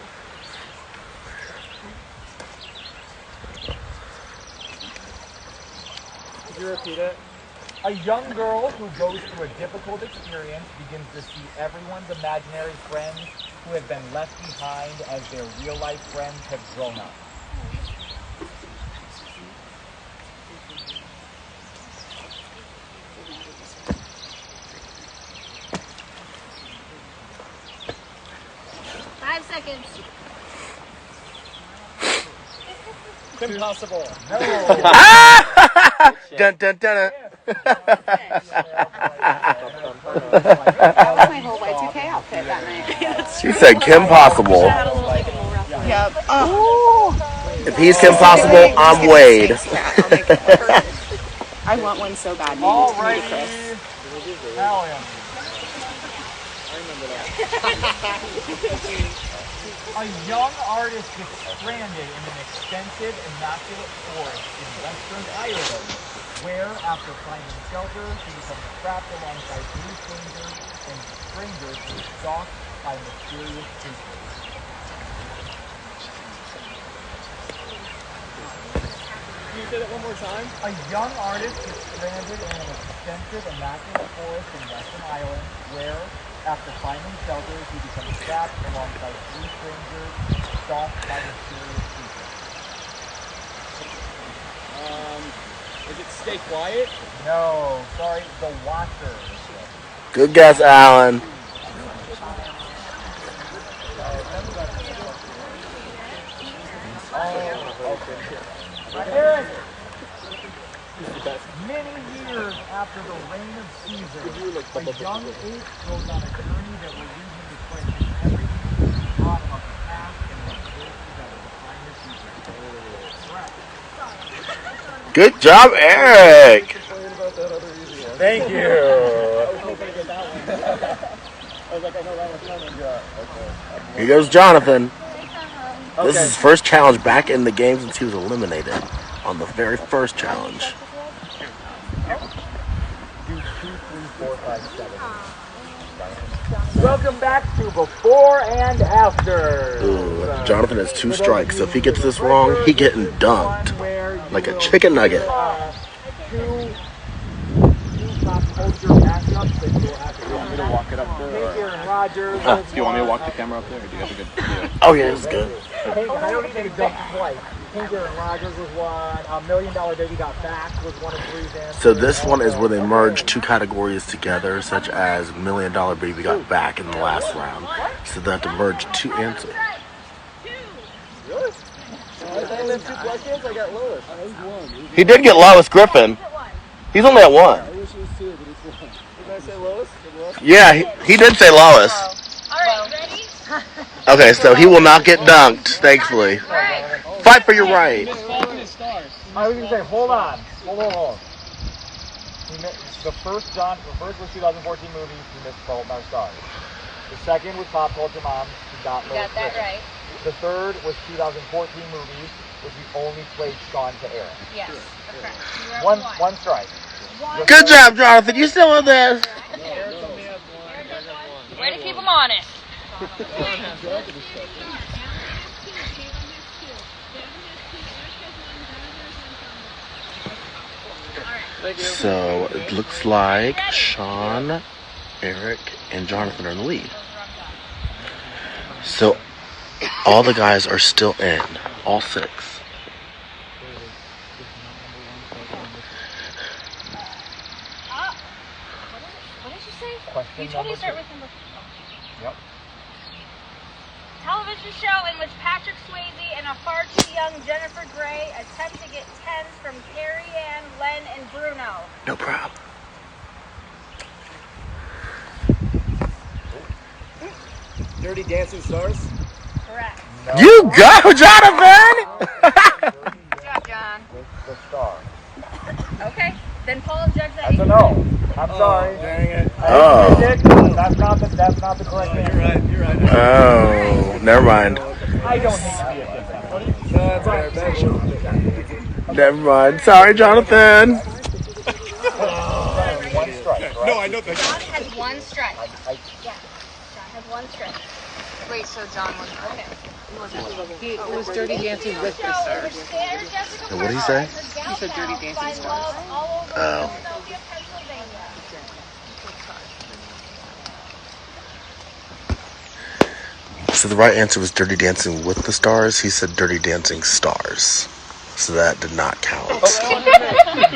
Could you repeat it? A young girl who goes through a difficult experience begins to see everyone's imaginary friends who have been left behind as their real-life friends have grown up. Impossible. No. Dun, dun, dun, dun. That was my whole Y2K outfit that night. She said Kim Possible. Yep. If he's Kim Possible, I'm Wade. I want one so bad. Alrighty. A young artist gets stranded in an extensive, immaculate forest in western Ireland, where, after finding shelter, he becomes trapped alongside three strangers who are stalked by mysterious creatures. Can you say that one more time? A young artist gets stranded in an extensive, immaculate forest in western Ireland, where, after finding shelter, he becomes trapped alongside three strangers stalked by mysterious creatures. Is it Stay Quiet? No, sorry, The Watcher. Good guess, Alan. Eric! Many years after the reign of Caesar, a young ape goes on a journey that will lead him to question everything he thought about the past and what goes together to find the future. Good job, Eric. Thank you. Here goes Jonathan. This is his first challenge back in the game since he was eliminated on the very first challenge. Welcome back to Before and After. Ooh, Jonathan has 2 strikes, so if he gets this wrong, he getting dunked like a chicken nugget. Two pop culture matchups that you'll have to want me to walk it up there. Aaron Rodgers. Do you want me to walk the camera up there, or do you have a good video? Oh yeah, it's good. I don't even jump twice. Aaron Rodgers was one. $1 Million Baby Got Back was one of 3's answers. So this one is where they merge 2 categories together, such as $1 Million Baby Got Back in the last round. So they have to merge 2 answers. Really? I only have 2 questions. I got Lois. He did get Lois Griffin. He's only at 1. I wish it was 2, but it's 1. Did I say Lois? Yeah, he did say Lois. Alright, ready? Okay, so he will not get dunked, thankfully. Fight for your right. I was going to say, hold on. Hold. The first was 2014 movie, he missed Fault in Our Stars. The second was Pop Culture Moms, he got Lois Got that Griffin. right. The third was 2014 movie, which we only played Sean to Aaron. Yes, correct. One strike. Good job, Jonathan. You still in there? Way to keep them honest. So it looks like Sean, Eric, and Jonathan are in the lead. So all the guys are still in, all 6. What did you say? Question You told me to start number with number 4. Yep. Television show in which Patrick Swayze and a far too young Jennifer Grey attempt to get tens from Carrie Ann, Len, and Bruno. No problem. Dirty Dancing Stars? Correct. No. You go, Jonathan! Good job, John. The star. Okay, then Paul judge that. That's a no. I'm sorry. Dang it. Oh. That's not the correct answer. You're right. Oh, never mind. I don't hate to be a dick. No, that's okay. Never mind. Sorry, Jonathan. One strike. Right? No, I know that. John has 1 strike. Yeah, John has 1 strike. Wait, so John was okay. It was Dirty Dancing with the Stars. And what did he say? He said Dirty Dancing Stars. Oh. So the right answer was Dirty Dancing with the Stars. He said Dirty Dancing Stars. So that did not count.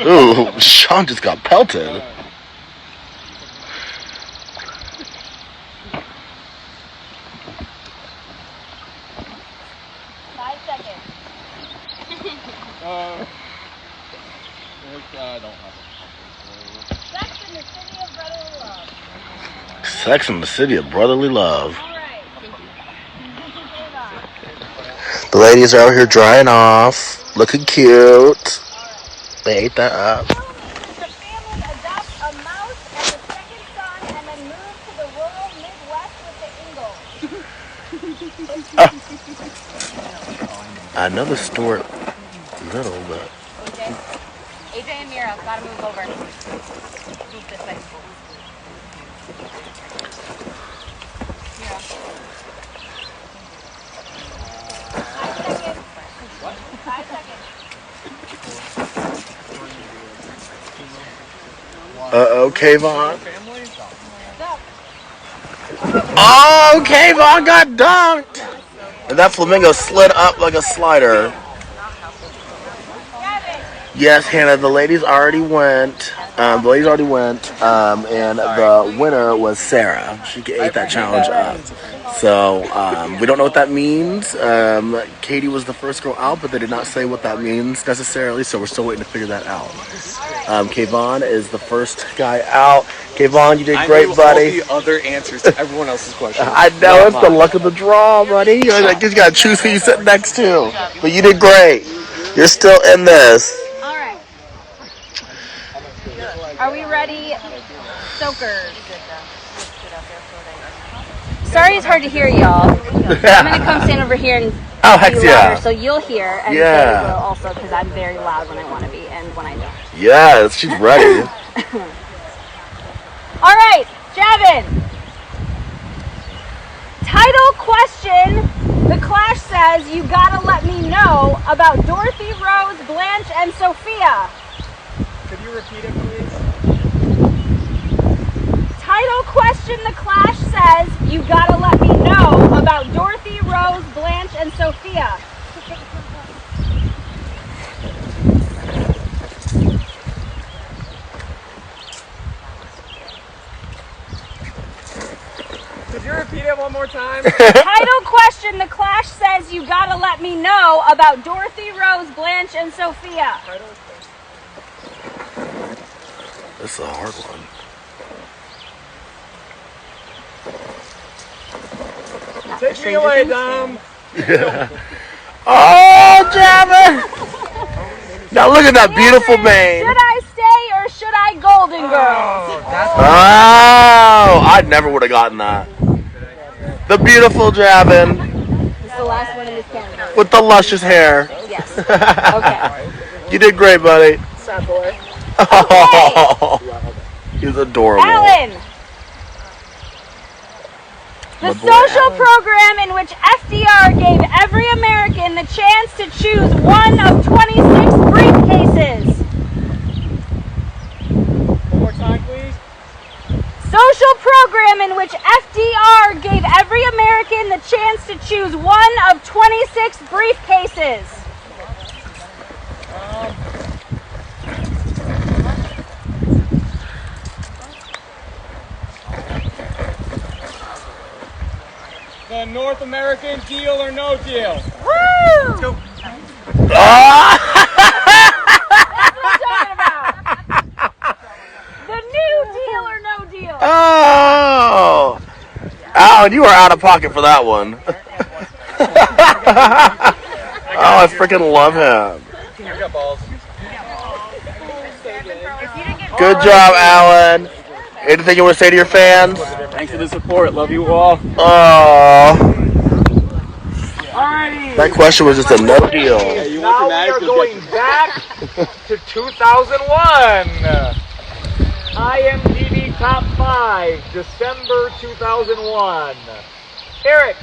Ooh, Sean just got pelted. Sex in the City of Brotherly Love. The ladies are out here drying off, looking cute. They ate that up. The family adopts a mouse as a second son and then moves to the rural Midwest with the Ingalls. I know the Stuart Little, but... AJ and Mira, gotta move over. Move this way. Uh-oh, Kayvon. Oh, Kayvon got dunked. And that flamingo slid up like a slider. Yes, Hannah, the ladies already went. And the winner was Sarah. She ate that challenge up. So, we don't know what that means. Katie was the first girl out, but they did not say what that means necessarily, so we're still waiting to figure that out. Kayvon is the first guy out. Kayvon, you did great, buddy. All the other answers to everyone else's questions. I know, it's the luck of the draw, buddy. You gotta choose who you sit next to. But you did great. You're still in this. All right. Are we ready, soakers? Sorry it's hard to hear y'all. I'm gonna come stand over here and be louder so you'll hear and they will also because I'm very loud when I want to be and when I don't. Yeah, she's ready. All right, Javin. Title question. The Clash says you gotta let me know about Dorothy, Rose, Blanche, and Sophia. Could you repeat it, please? Title question. The Clash says you gotta let me know about Dorothy, Rose, Blanche, and Sophia. Could you repeat it one more time? Title question. The Clash says you gotta let me know about Dorothy, Rose, Blanche, and Sophia. This is a hard one. Take me away, Dom. Oh, Javin! Now look at that beautiful mane. Should I stay or should I Golden Girls? Oh, I never would have gotten that. The beautiful Javin. This is the last one in this category. With the luscious hair. Yes. Okay. You did great, buddy. Sad boy. Oh, he's adorable. Alan. The social program in which FDR gave every American the chance to choose one of 26 briefcases. One more time, please. Social program in which FDR gave every American the chance to choose one of 26 briefcases. The North American Deal or No Deal. Woo! Let's go. That's what I'm talking about. The New Deal or No Deal. Oh, Alan, you are out of pocket for that one. Oh, I freaking love him. Good job, Alan. Anything you want to say to your fans? Thanks for the support. Love you all. Oh. Alrighty. That question was just a no deal. Now we are going back to 2001. IMDb Top 5, December 2001. Eric,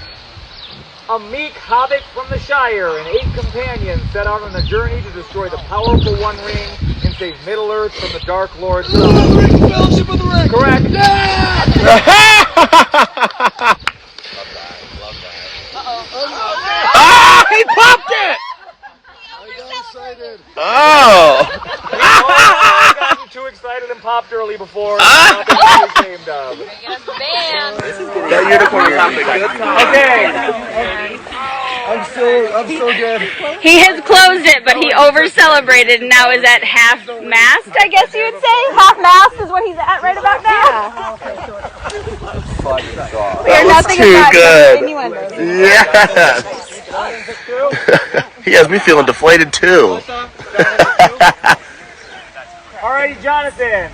a meek hobbit from the Shire and 8 companions set out on a journey to destroy the powerful One Ring and save Middle-earth from the Dark Lord's Fellowship of the Ring. Correct. Yeah! he popped it! Oh! Oh, you guys are too excited and popped early before. Nothing to be ashamed of. That unicorn is having a good time. Okay. I'm so good. He has closed it, but he over celebrated and now is at half mast, I guess you would say. Half mast is what he's at right about now. That was too good. Yes. He has me feeling deflated too. Alrighty, Jonathan.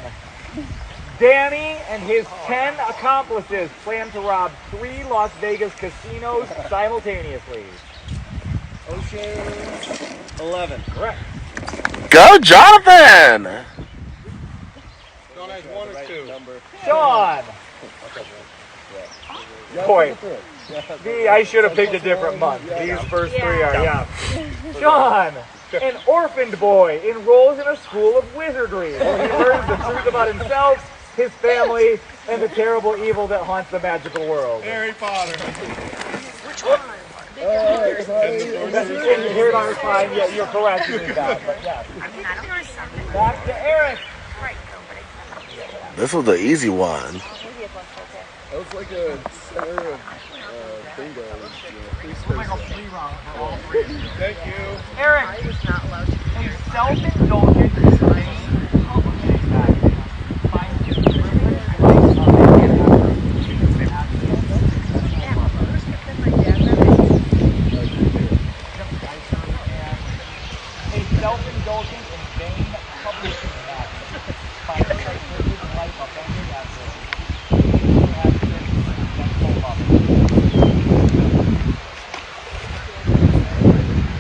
Danny and his 10 accomplices plan to rob 3 Las Vegas casinos simultaneously. Ocean's 11. Correct. Go, Jonathan! Sean. Boy, I should have picked a different month. These first 3 are, yeah. Sean, an orphaned boy, enrolls in a school of wizardry where he learns the truth about himself, his family, and the terrible evil that haunts the magical world. Harry Potter. Which one? Here on fine. Yeah, you're correct. You did that, but yeah. Back to Eric. This was the easy one. That was like a center of bingo. Thank you. Eric. In self-indulgent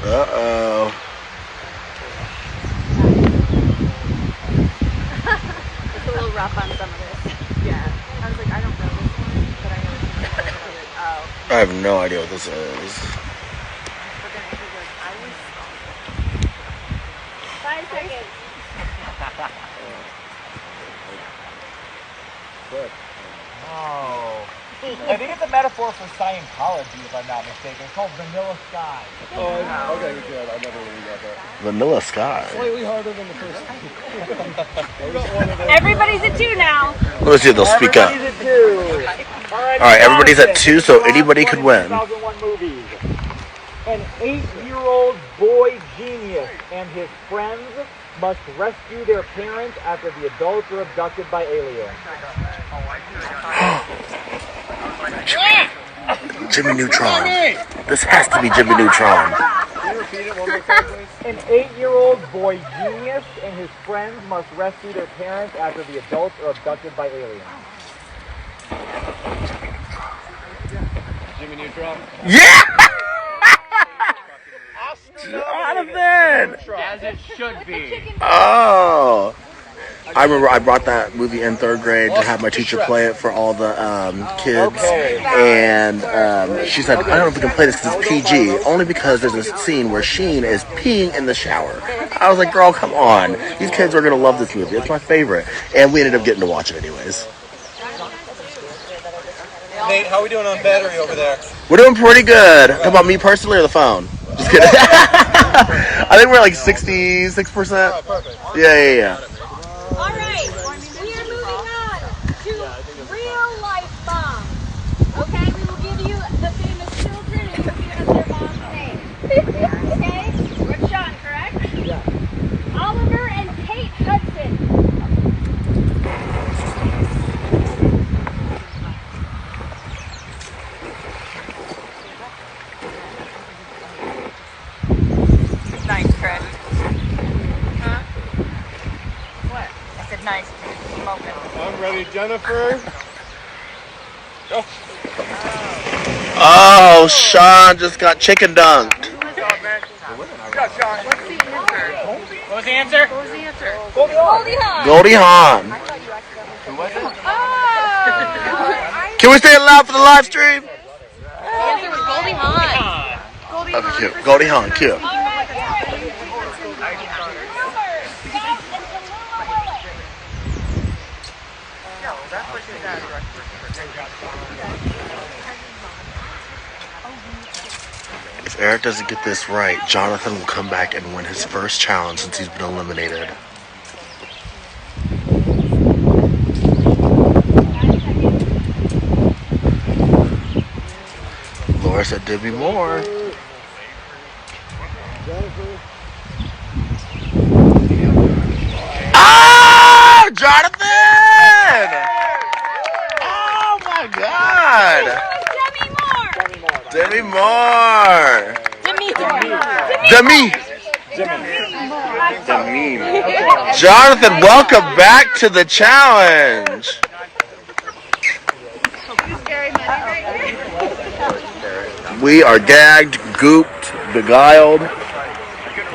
Uh-oh. It's a little rough on some of this. Yeah. I was like, I don't know this one, but I know it's oh. I have no idea what this is. But then it was I was 5 seconds. Oh. I think it's a metaphor for Scientology, if I'm not mistaken. It's called Vanilla Sky. Oh, okay, good. I never really got that. Vanilla Sky. Slightly harder than the first one. Everybody's at 2 now. Let's see if they'll speak up. Everybody's at 2. Alright, everybody's at 2, so anybody could win. 2001 movies. An 8-year-old boy genius and his friends must rescue their parents after the adults are abducted by aliens. Jimmy Neutron. This has to be Jimmy Neutron. Can you repeat it one more time, please? An 8-year-old boy genius and his friends must rescue their parents after the adults are abducted by aliens. Jimmy Neutron. Yeah! Jonathan! As it should be. Oh! I remember I brought that movie in 3rd grade to have my teacher play it for all the kids. And she said, I don't know if we can play this because it's PG, only because there's a scene where Sheen is peeing in the shower. I was like, girl, come on. These kids are going to love this movie. It's my favorite. And we ended up getting to watch it anyways. Nate, how are we doing on battery over there? We're doing pretty good. Talk about me personally or the phone? Just kidding. I think we're like 66%. Yeah. All right, we are moving on to real life bombs. Okay, we will give you the famous children and you'll give us their mom's name. Okay, we're Sean, correct? Yeah. Oliver and Kate Hudson. Nice, correct? Huh? What? I said nice. Smoking. I'm ready, Jennifer. Go. Oh, Sean just got chicken dunked. What was the answer? Goldie Hawn. Can we say it loud for the live stream? The answer was Goldie Hawn. Okay, cute. Goldie Hawn, cute. If Eric doesn't get this right, Jonathan will come back and win his first challenge since he's been eliminated. Laura said Debbie Moore. Ah, Jonathan! Oh my God! Demi Moore. Demi. Jonathan, welcome back to the challenge. We are gagged, gooped, beguiled.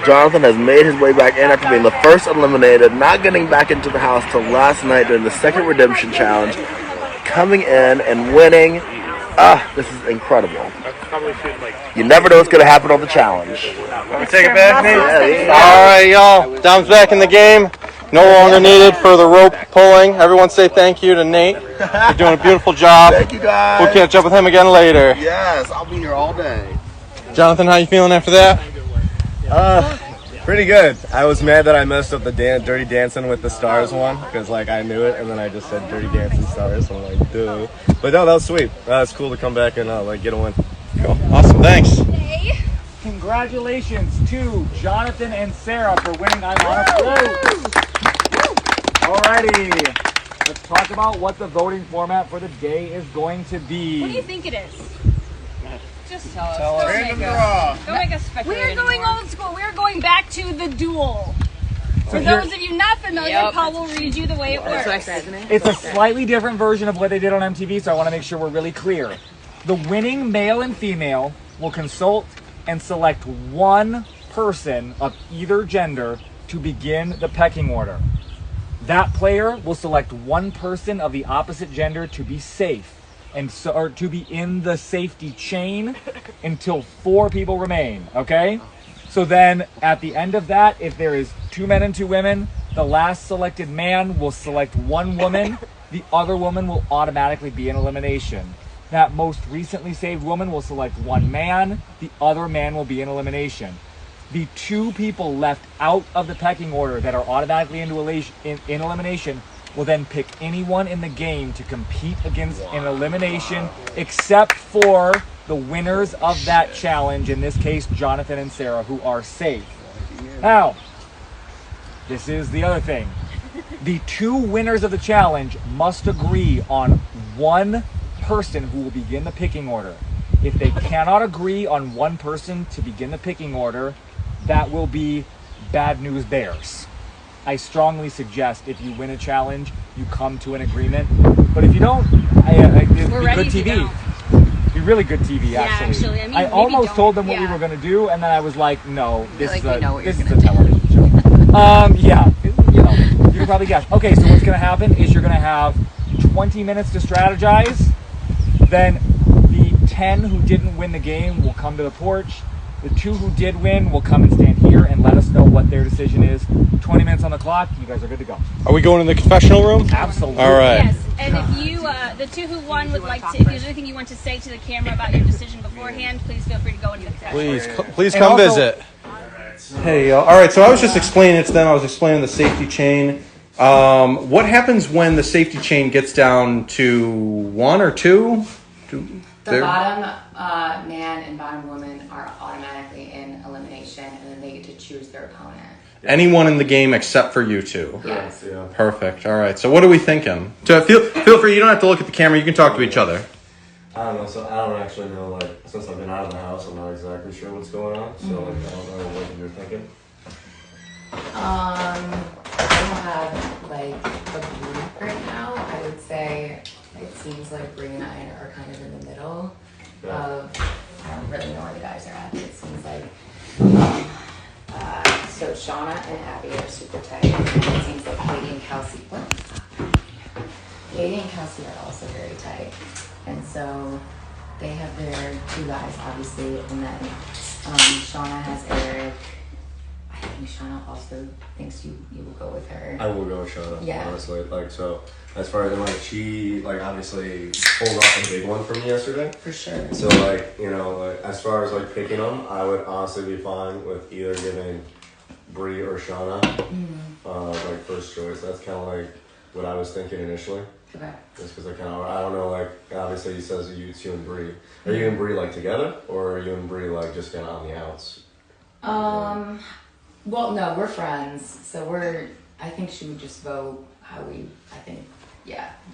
Jonathan has made his way back in after being the first eliminated, not getting back into the house till last night during the second redemption challenge, coming in and winning. This is incredible. You never know what's going to happen on the challenge. Can we take it back, Nate? Yeah. All right, y'all. Dom's back in the game. No longer needed for the rope pulling. Everyone say thank you to Nate. You're doing a beautiful job. Thank you, guys. We'll catch up with him again later. Yes, I'll be here all day. Jonathan, how you feeling after that? Pretty good. I was mad that I messed up the Dirty Dancing with the Stars one because like I knew it and then I just said Dirty Dancing Stars. So I'm like, duh. But no, that was sweet. It's cool to come back and like get a win. Cool. Awesome. Thanks. Congratulations to Jonathan and Sarah for winning I'm on a Float. Alrighty, let's talk about what the voting format for the day is going to be. What do you think it is? Just tell us. Don't Random make draw. us, don't make us speculate. We're going old school. We're going back to the duel. For here- those of you not familiar, Paul will read you the way it works. It's a slightly different version of what they did on MTV, so I want to make sure we're really clear. The winning male and female will consult and select one person of either gender to begin the pecking order. That player will select one person of the opposite gender to be safe and so, or to be in the safety chain until 4 people remain, okay? So then at the end of that, if there is 2 men and 2 women, the last selected man will select one woman, the other woman will automatically be in elimination. That most recently saved woman will select one man, the other man will be in elimination. The 2 people left out of the pecking order that are automatically in elimination will then pick anyone in the game to compete against an elimination, except for the winners of that challenge, in this case, Jonathan and Sarah, who are safe. Now, this is the other thing. The 2 winners of the challenge must agree on one person who will begin the picking order. If they cannot agree on one person to begin the picking order, that will be bad news bears. I strongly suggest if you win a challenge, you come to an agreement. But if you don't, it'd be good TV. Be really good TV, actually. I mean, I maybe almost don't. told them what we Yeah. were going to do, and then I was like, no, this Like, is we know what this you're is a gonna television show. Yeah, you know, you can probably guess. Okay, so what's going to happen is you're going to have 20 minutes to strategize. Then the 10 who didn't win the game will come to the porch. The 2 who did win will come and stand here and let us know what their decision is. 20 minutes on the clock. You guys are good to go. Are we going in the confessional room? Absolutely. All right. Yes, and if you, the 2 who won would like to, if there's anything you want to say to the camera about your decision beforehand, please feel free to go into the confessional room. Please And come also- visit. Hey, all right. So I was just explaining it to them. I was explaining the safety chain. What happens when the safety chain gets down to 1 or 2? The bottom man and bottom woman are automatically in elimination, and then they get to choose their opponent. Anyone in the game except for you 2. Yes. Yeah. Perfect. All right. So what are we thinking? So feel free. You don't have to look at the camera. You can talk to each other. I don't know. So I don't actually know. Like since I've been out of the house, I'm not exactly sure what's going on. So like I don't know what you're thinking. I don't have like a group right now. I would say it seems like Bree and I are kind of in the middle of. I don't really know where the guys are at. It seems like. So Shauna and Abby are super tight. And it seems like Katie and Kelsey. Katie and Kelsey are also very tight. And so they have their 2 guys, obviously, and then Shauna has Eric. I think Shauna also thinks you will go with her. I will go with Shauna. Yeah. Honestly, like so. As far as like she like obviously pulled off a big one for me yesterday. For sure. So like like as far as like picking them, I would honestly be fine with either giving Bree or Shauna like first choice. That's kind of like what I was thinking initially. Okay. Just because I don't know, like obviously he says it's you and Bree. Are you and Bree like together, or are you and Bree like just kind of on the outs? Well, no, we're friends, so I think she would just vote how we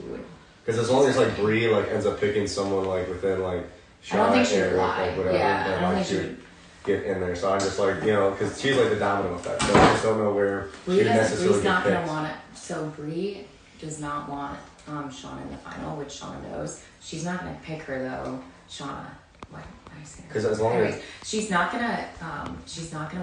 would. Because as long as like Bree like ends up picking someone like within like I don't think she would Eric, lie. like whatever, Yeah, then I don't like think she she would get in there. So I'm just like because she's like the domino effect. So I just don't know where she would necessarily Bree's not get gonna picked. want it. So Bree does not want Shauna in the final, which Shauna knows. She's not gonna pick her though. Shauna. Why I say her? Because as long as she's not gonna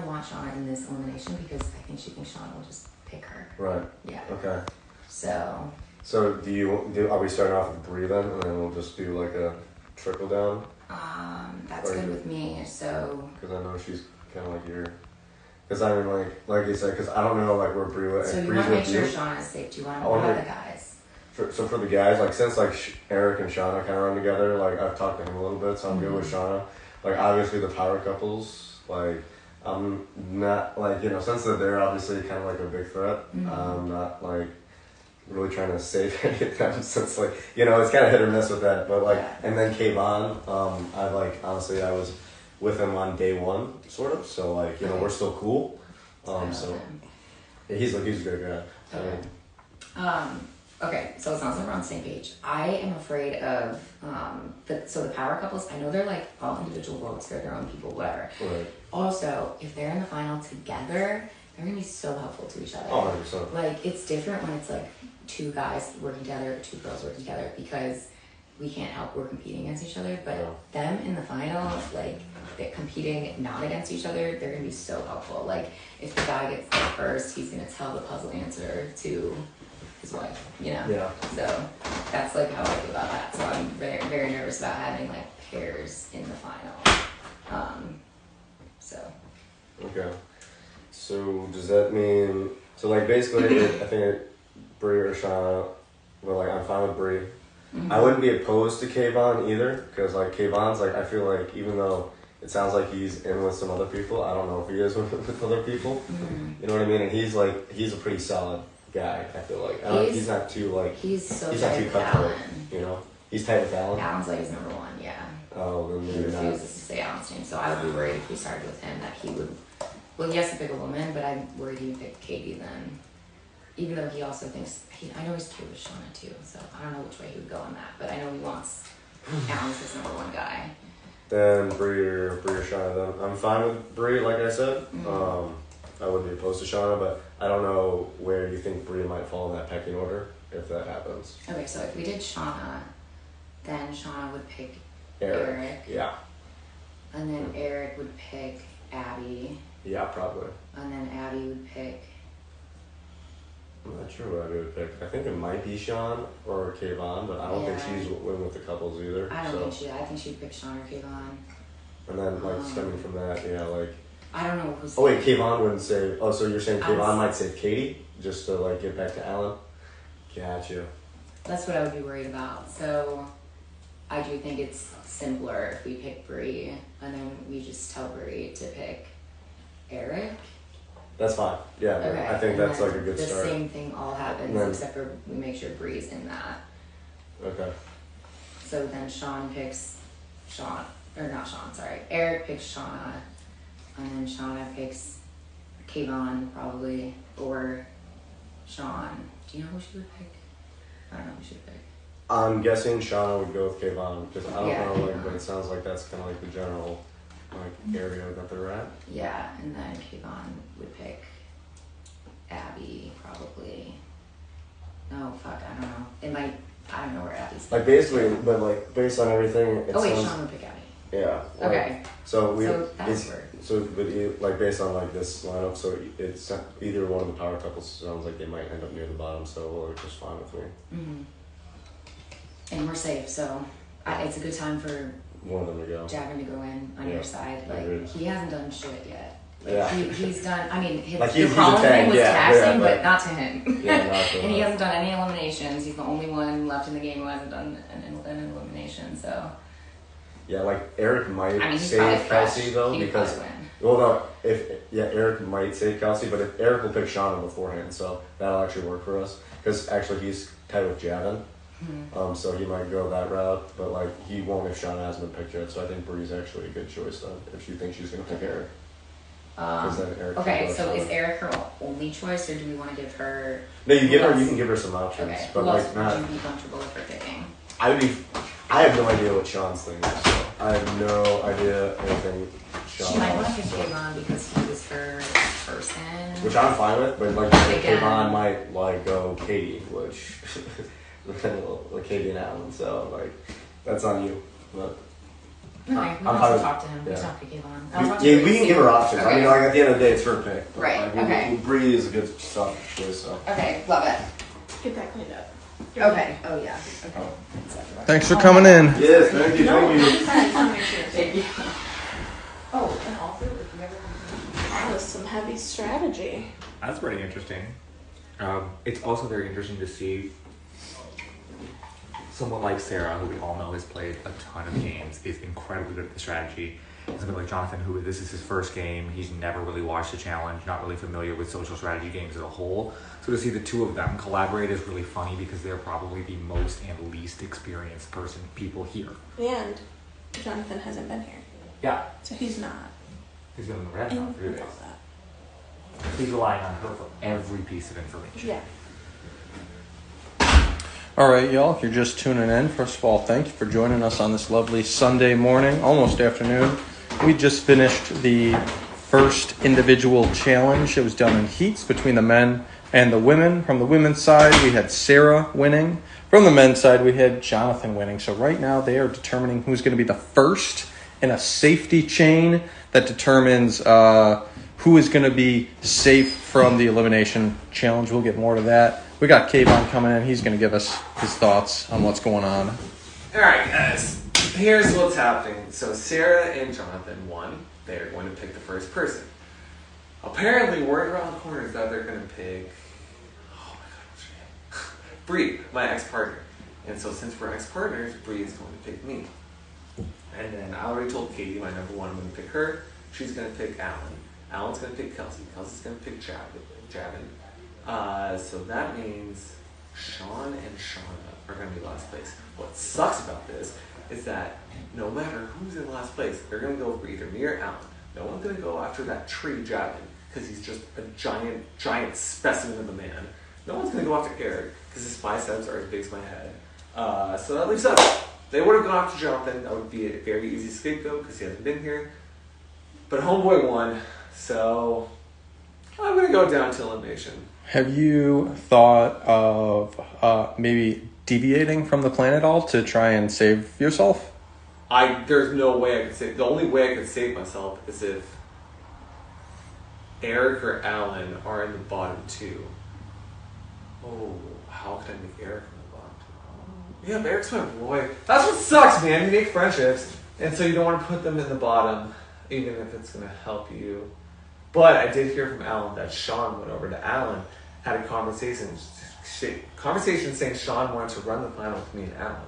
want Shauna in this elimination because I think she thinks Shauna will just pick her. right. Yeah. Okay. So So are we starting off with Bree then, and then we'll just do like a trickle down? that's good with me. So Because I know she's kind of like your. Because I mean, like you said, because I don't know like where Bree was. so you want to make sure Shauna's safe. Do you want to know the guys? So for the guys, like since like Eric and Shauna kind of run together, like I've talked to him a little bit, so I'm good with Shauna. Like obviously the power couples, like I'm not like since they're obviously kind of like a big threat. I'm not like really trying to save any of them since like it's kind of hit or miss with that. But like and then Kayvon, I like honestly I was with him on day one sort of, so like we're still cool. So yeah, he's a great guy. Okay, so it sounds like we're on the same page. I am afraid of the power couples. I know they're like all individual votes, they're their own people, whatever. Right. Also, if they're in the final together, they're gonna be so helpful to each other. 100%. Like it's different when it's like two guys working together, two girls working together, because we can't help we're competing against each other. But them in the final, like they're competing not against each other, they're gonna be so helpful. Like if the guy gets there first, he's gonna tell the puzzle answer to his wife, Yeah. So that's like how I feel about that. So I'm very, very nervous about having like pairs in the final. So. Okay. So does that mean like basically I think Bree or Shauna, but like I'm fine with Bree. I wouldn't be opposed to Kayvon either, because like Kayvon's like I feel like even though it sounds like he's in with some other people, I don't know if he is with other people. You know what I mean? And he's a pretty solid guy. I feel like he's not too like he's not too with cutthroat. Alan. He's tight with Alan. Alan's like his number one, yeah. Oh, then He maybe not. refuses to say Alan's name, so I would be worried if we started with him that he would. Well, he has to pick a woman, but I'm worried he would pick Katie then. Even though he also thinks I know he's cute with Shauna too, so I don't know which way he would go on that, but I know he wants Alan's his number one guy. Then Bree or Shauna. Then I'm fine with Bree, like I said. I wouldn't be opposed to Shauna, but I don't know where you think Bree might fall in that pecking order if that happens. Okay, so if we did Shauna, then Shauna would pick Eric. Eric. Yeah. And then Eric would pick Abby. Yeah, probably. And then Abby would pick. I'm not sure what I would pick. I think it might be Sean or Kayvon, but I don't think she's in with the couples either. I think she'd pick Sean or Kayvon. And then like stemming from that, like. I don't know who's. Oh wait, Kayvon wouldn't save. Oh, so you're saying Kayvon might save Katie just to like get back to Alan? Gotcha. That's what I would be worried about. So, I do think it's simpler if we pick Bree and then we just tell Bree to pick Eric. That's fine. Yeah, Okay. I think that's like a good start. The same thing all happens except for we make sure Bree's in that. Okay. So then Sean picks Eric picks Shauna, and then Shauna picks Kayvon probably, or Sean. Do you know who she would pick? I don't know who she would pick. I'm guessing Shauna would go with Kayvon because I don't know, Kayvon. but it sounds like that's kind of like the general area that they're at. Yeah, and then Kayvon would pick Abby probably. No, fuck, I don't know. I don't know where Abby's. Like basically, but like based on everything, it sounds. Sean would pick Abby. Yeah. Okay. So that's weird. So, but like based on like this lineup, so it's either one of the power couples sounds like they might end up near the bottom, so it's just fine with me. And we're safe, so it's a good time for one of them to go. Javin to go in on Yeah, your side. Like, agreed. he hasn't done shit yet. Like, Yeah. he's done, I mean, Like, the he's problem a with him tank, was yeah, taxing, but- but not to him. Yeah, not to And he him. hasn't done any eliminations. He's the only one left in the game who hasn't done an elimination, so. Yeah, like Eric might I mean, he's save probably Kelsey fresh. though He would because probably win. well no Eric might save Kelsey, but if Eric will pick Shauna beforehand, so that'll actually work for us because actually he's tied with Javin, so he might go that route, but like he won't if Shauna hasn't been picked yet. So I think Bree's actually a good choice then if you think she's gonna pick Eric. 'Cause then Eric can Okay, go so is Shauna. Eric her only choice, or do we want to give her? No, you give who her. You else? can give her some options, Okay, but who else like not. would you be comfortable with her picking? I have no idea what Sean's thing is. So I have no idea anything Sean She might want to wants, pick so. Kayvon because he was her person. Which I'm fine with, but like Again. Kayvon might like go Katie, which like Katie and Alan, so like that's on you. But Okay, we I'm can fine also with- talk to him. We yeah. talk to Kayvon. Yeah, we can give her options. I mean, like at the end of the day, it's her pick. But, Right, Like, okay. Bree is a good soft choice. So. Okay, love it. Get that cleaned up. Okay. Oh yeah. Okay. Thanks for coming in. Yes, thank you, thank you. Thank you. Oh, and also if you ever. That was some heavy strategy. That's pretty interesting. It's also very interesting to see someone like Sarah, who we all know has played a ton of games, is incredibly good at the strategy. And somebody like Jonathan, who this is his first game, he's never really watched a challenge, not really familiar with social strategy games as a whole. So to see the two of them collaborate is really funny because they're probably the most and least experienced people here. And Jonathan hasn't been here. Yeah. So he's not. He's been in the red now in 3 days. all that. He's relying on her for every piece of information. Yeah. All right, y'all, if you're just tuning in, first of all, thank you for joining us on this lovely Sunday morning, almost afternoon. We just finished the first individual challenge. It was done in heats between the men and the women. From the women's side, we had Sarah winning. From the men's side, we had Jonathan winning. So right now, they are determining who's going to be the first in a safety chain that determines who is going to be safe from the elimination challenge. We'll get more to that. We got Kayvon coming in. He's going to give us his thoughts on what's going on. All right, guys. Here's what's happening. So Sarah and Jonathan won. They're going to pick the first person. Apparently, word around the corner is that they're going to pick. Oh my God, what's her name? Bree, my ex-partner. And so since we're ex-partners, Bree is going to pick me. And then I already told Katie, my number one, I'm going to pick her. She's going to pick Alan. Alan's going to pick Kelsey. Kelsey's going to pick Javin. So that means Sean and Shauna are going to be last place. What sucks about this is that no matter who's in last place, they're going to go for either me or Alan. No one's going to go after that tree Javin because he's just a giant specimen of a man. No one's going to go after Eric because his biceps are as big as my head. So that leaves us. If they would have gone after Jonathan, that would be a very easy scapegoat because he hasn't been here. But Homeboy won, so I'm going to go down to elimination. Have you thought of maybe deviating from the plan at all to try and save yourself? There's no way I could save. The only way I could save myself is if Eric or Alan are in the bottom two. Oh, how can I make Eric in the bottom two? Yeah, but Eric's my boy. That's what sucks, man. You make friendships, and so you don't want to put them in the bottom, even if it's going to help you. But I did hear from Alan that Sean went over to Alan, had a conversation saying Sean wanted to run the final with me and Alan.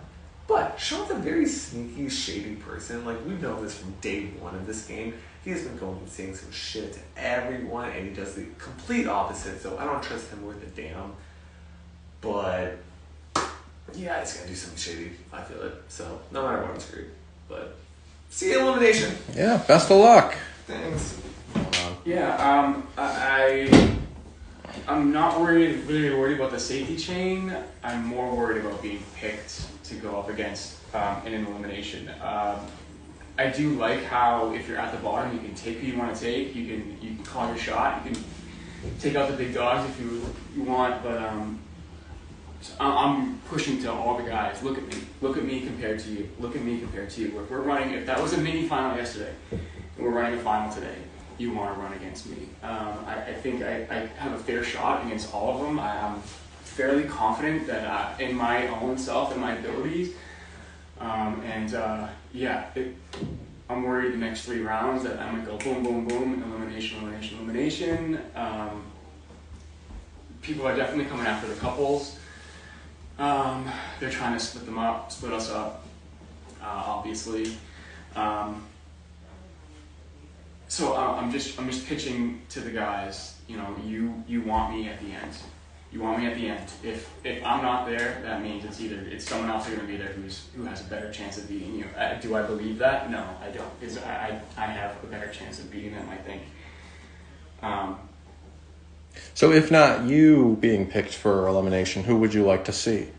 But Sean's a very sneaky, shady person. Like, we've known this from day one of this game. He has been going and saying some shit to everyone, and he does the complete opposite, so I don't trust him worth a damn. But, yeah, he's gonna do something shady. I feel it. So, no matter what, I'm screwed. But, see you elimination. Yeah, best of luck. Thanks. Yeah, I'm not really worried about the safety chain. I'm more worried about being picked to go up against in an elimination. I do like how if you're at the bottom, you can take who you want to take. You can call your shot. You can take out the big dogs if you want. But I'm pushing to all the guys. Look at me. Look at me compared to you. Look at me compared to you. If that was a mini final yesterday, and we're running a final today, you want to run against me. I think I have a fair shot against all of them. I'm fairly confident that in my own self and my abilities, I'm worried the next 3 rounds that I'm gonna go boom, boom, boom, elimination, elimination, elimination. People are definitely coming after the couples. They're trying to split us up, obviously. So I'm just pitching to the guys. You know, you want me at the end. You want me at the end. If I'm not there, that means it's someone else who's going to be there who has a better chance of beating you. Do I believe that? No, I don't. I have a better chance of beating them, I think. So if not you being picked for elimination, who would you like to see?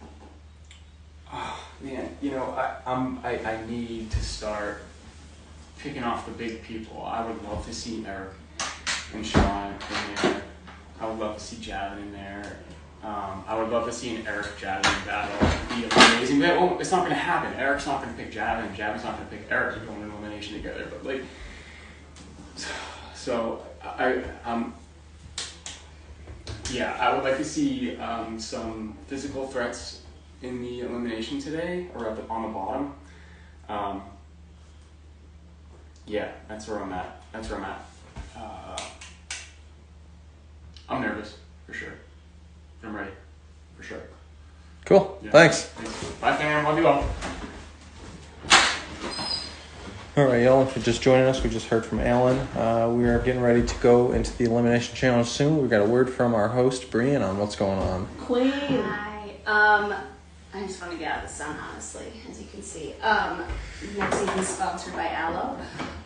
Oh, man, you know, I need to start picking off the big people. I would love to see Eric and Sean in there. I would love to see Javin in there. I would love to see an Eric Javin battle. It'd be amazing. But, well, it's not going to happen. Eric's not going to pick Javin. Javin's not going to pick Eric. They're going to elimination together. But like, so yeah, I would like to see some physical threats in the elimination today, or on the bottom. Yeah, that's where I'm at. I'm nervous, for sure. I'm ready, for sure. Cool. Yeah. Thanks. Bye, fam. Love you all. All right, y'all. If you're just joining us, we just heard from Alan. We are getting ready to go into the elimination challenge soon. We've got a word from our host, Brian, on what's going on. Queen. Hi. I just want to get out of the sun, honestly, as you can see. Next season's sponsored by Aloe.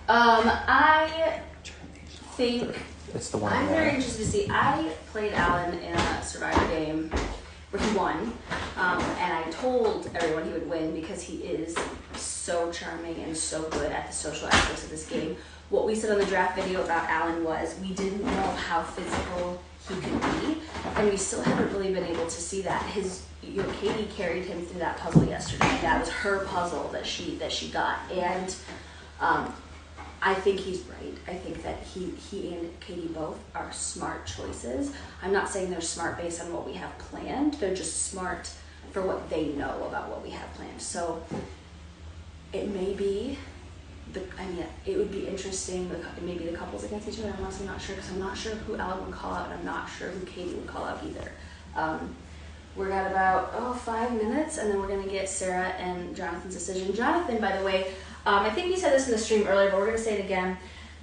I think it's the one. I'm very interested to see. I played Alan in a Survivor game where he won, and I told everyone he would win because he is so charming and so good at the social aspects of this game. What we said on the draft video about Alan was we didn't know how physical he could be, and we still haven't really been able to see that. Katie carried him through that puzzle yesterday. That was her puzzle that she got, and I think he's right. I think that he and Katie both are smart choices. I'm not saying they're smart based on what we have planned. They're just smart for what they know about what we have planned. So it may be, it would be interesting, maybe the couples against each other. I'm also not sure, because I'm not sure who Alan would call out, and I'm not sure who Katie would call out either. We're at about 5 minutes, and then we're going to get Sarah and Jonathan's decision. Jonathan, by the way, I think we said this in the stream earlier, but we're going to say it again.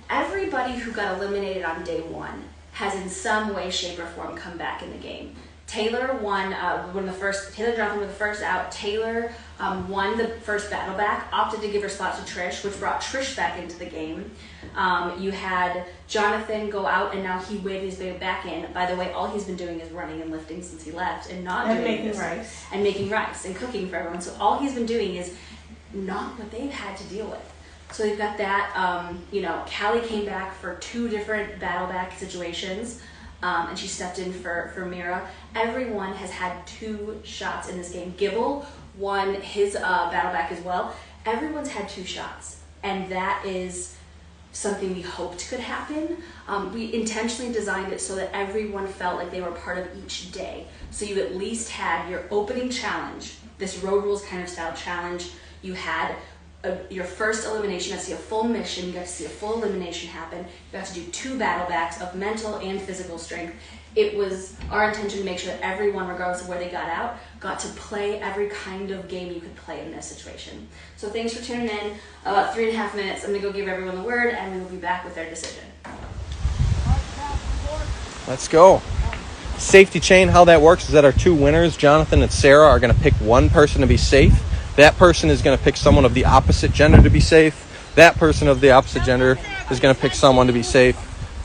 Everybody who got eliminated on day 1 has in some way, shape, or form come back in the game. Taylor won Taylor Jonathan were the first out. Taylor won the first battle back, opted to give her spot to Trish, which brought Trish back into the game. You had Jonathan go out, and now he waved his baby back in. By the way, all he's been doing is running and lifting since he left, and making rice and cooking for everyone. So all he's been doing is not what they've had to deal with. So they've got that. Callie came back for 2 different battle back situations. And she stepped in for Mira. Everyone has had 2 shots in this game. Gibble won his battle back as well. Everyone's had 2 shots, and that is something we hoped could happen. We intentionally designed it so that everyone felt like they were part of each day. So you at least had your opening challenge, this road rules kind of style challenge. You had your first elimination. You got to see a full mission. You got to see a full elimination happen. You got to do 2 battle backs of mental and physical strength. It was our intention to make sure that everyone, regardless of where they got out, got to play every kind of game you could play in this situation. So thanks for tuning in. About 3.5 minutes. I'm going to go give everyone the word, and we will be back with their decision. Let's go. Safety chain, how that works is that our 2 winners, Jonathan and Sarah, are going to pick one person to be safe. That person is going to pick someone of the opposite gender to be safe. That person of the opposite gender is going to pick someone to be safe.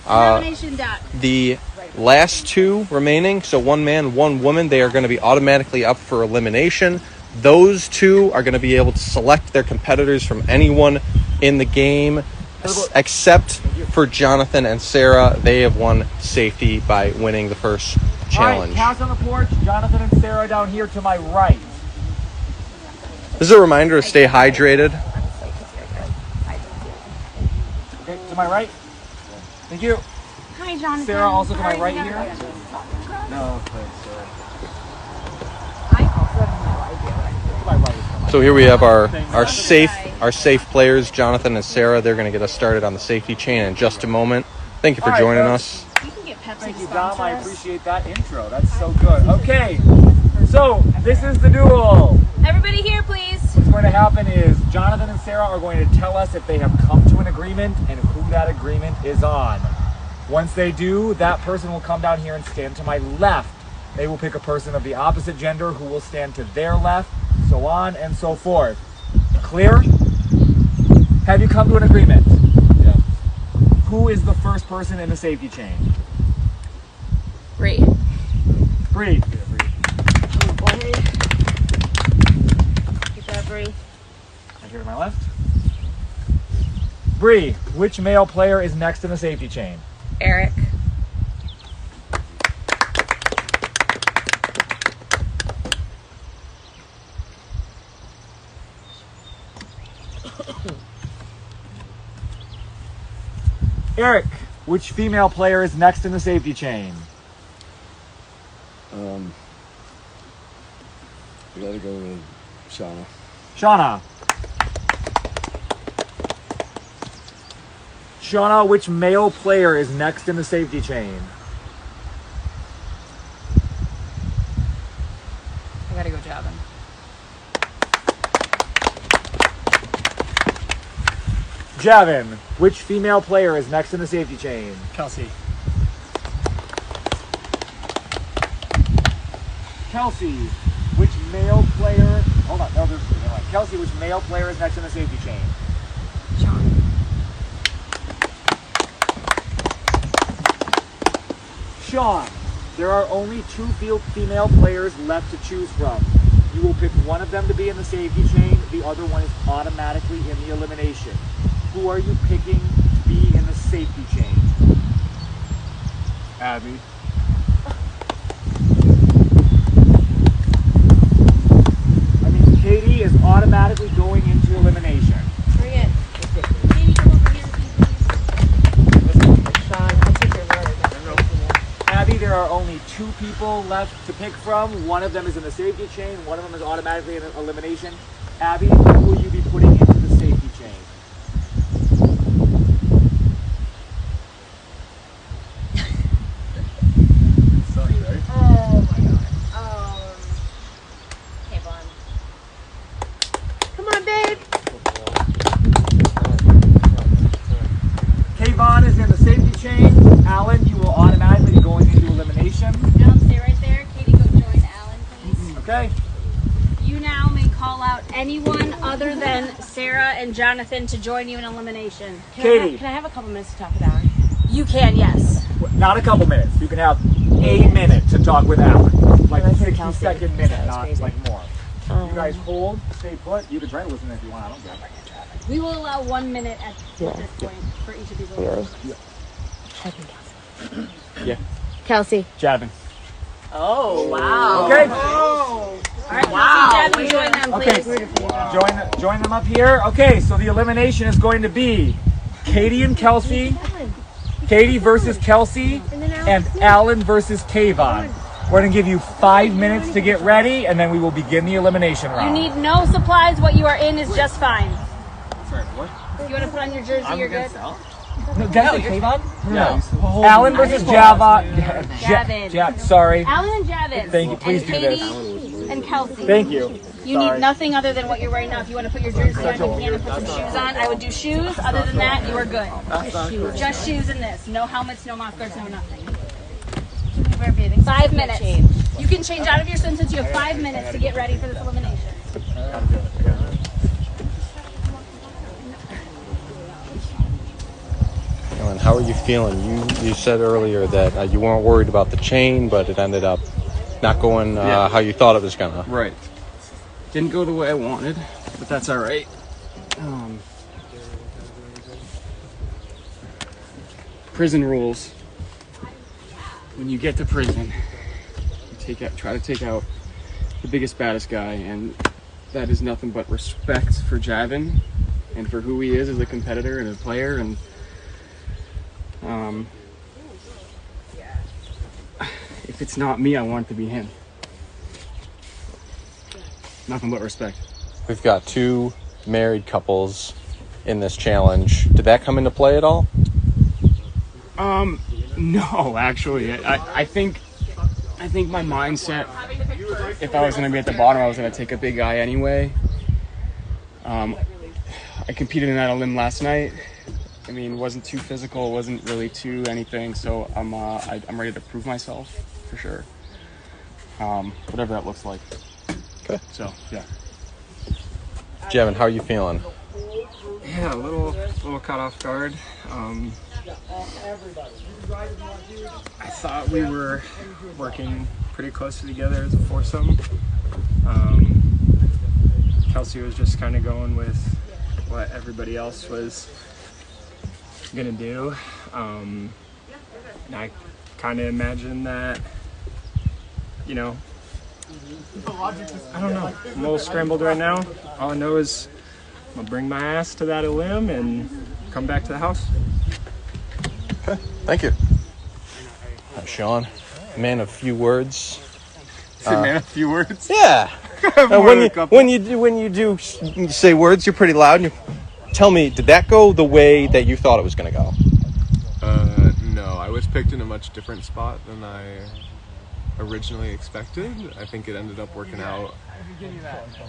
The last 2 remaining, so 1 man, 1 woman, they are going to be automatically up for elimination. Those 2 are going to be able to select their competitors from anyone in the game, except for Jonathan and Sarah. They have won safety by winning the first challenge. All right, cows on the porch. Jonathan and Sarah down here to my right. This is a reminder to stay hydrated. Okay, to my right. Thank you. Hi, Jonathan. Sarah, also to my right here. No, thanks, Sarah. To my right is to my So here we have our safe players, Jonathan and Sarah. They're going to get us started on the safety chain in just a moment. Thank you for joining us. You can get Pepsi Thank to you, Dom. sponsor I us. appreciate that intro. That's so good. Okay, so this is the duel. Everybody here, please. What's going to happen is Jonathan and Sarah are going to tell us if they have come to an agreement and who that agreement is on. Once they do, that person will come down here and stand to my left. They will pick a person of the opposite gender who will stand to their left, so on and so forth. Clear? Have you come to an agreement? Yeah. Who is the first person in the safety chain? Bree. Bree. Keep that, Bree. Right here to my left. Bree, which male player is next in the safety chain? Eric. Eric, which female player is next in the safety chain? I gotta go with Shauna. Shauna. Shauna, which male player is next in the safety chain? I gotta go Javin. Javin, which female player is next in the safety chain? Kelsey. Kelsey, which male player... Hold on, no, there's... Never mind. Kelsey, which male player is next in the safety chain? Sean, there are only two female players left to choose from. You will pick one of them to be in the safety chain. The other one is automatically in the elimination. Who are you picking to be in the safety chain? Abby. I mean, Katie is automatically going into elimination. Bring it. Katie, come over here, please. Sean, I'll take your word. Abby, there are only two people left to pick from. One of them is in the safety chain. One of them is automatically in elimination. Abby, who will you be putting into the safety chain? Oh my god. Kayvon. Come on, babe. Kayvon is in the safety chain. Alan, you will automatically be going into elimination. Alan, stay right there. Katie, go join Alan, please. Okay. You now may call out anyone other than Sarah and Jonathan to join you in elimination. Katie. Can I have a couple minutes to talk with Alan? You can, yes. Not a couple minutes. You can have a minute to talk with Alan. Like a 60-second minute, That was not crazy. like more. You guys hold, stay put. You can try to listen if you want. I don't care. We will allow 1 minute at this point for each of these eliminations. Yeah. Kelsey. Javin. Oh, wow. Okay. All right, Wow. Kelsey, Javin, join them, Okay. please. Join them up here. Okay, so the elimination is going to be Katie and Kelsey, Katie versus Kelsey, and Alan versus Kayvon. We're going to give you 5 minutes to get ready, and then we will begin the elimination You round. need no supplies. What you are in is just fine. Sorry, what? If you want to put on your jersey, you're good. No, that's it, Kayvon? Yeah. No. Alan versus Java. Javin. Sorry. Alan and Javin. Thank you. Please and do Katie this. and Kelsey. Thank you. You Sorry. need nothing other than what you're wearing now. If you want to put your jersey on, you can, and put some shoes on. I would do shoes. Other than that, you are good. Just shoes and this. No helmets, no mouthguards, no nothing. 5 minutes. You can change out of your swimsuits. You have 5 minutes to get ready for this elimination. Ellen, how are you feeling? You said earlier that you weren't worried about the chain, but it ended up not going how you thought it was gonna. Right. Didn't go the way I wanted, but that's all right. Prison rules. When you get to prison, you try to take out the biggest, baddest guy, and that is nothing but respect for Javin and for who he is as a competitor and a player. And if it's not me, I want it to be him. Nothing but respect. we've got 2 married couples in this challenge. Did that come into play at all? No, actually, I think my mindset, if I was going to be at the bottom, I was going to take a big guy anyway. I competed in that limb last night. I mean, it wasn't too physical, it wasn't really too anything, so I'm ready to prove myself for sure. Whatever that looks like. Okay. So yeah. Jevin, how are you feeling? Yeah, a little caught off guard. I thought we were working pretty closely together as a foursome. Kelsey was just kind of going with what everybody else was gonna do. And I kind of imagined that, you know, I don't know. I'm a little scrambled right now. All I know is I'm gonna bring my ass to that limb and come back to the house. Okay, thank you. Sean, man of few words. Man of few words? Yeah. When you do say words, you're pretty loud. And tell me, did that go the way that you thought it was going to go? No, I was picked in a much different spot than I originally expected. I think it ended up working out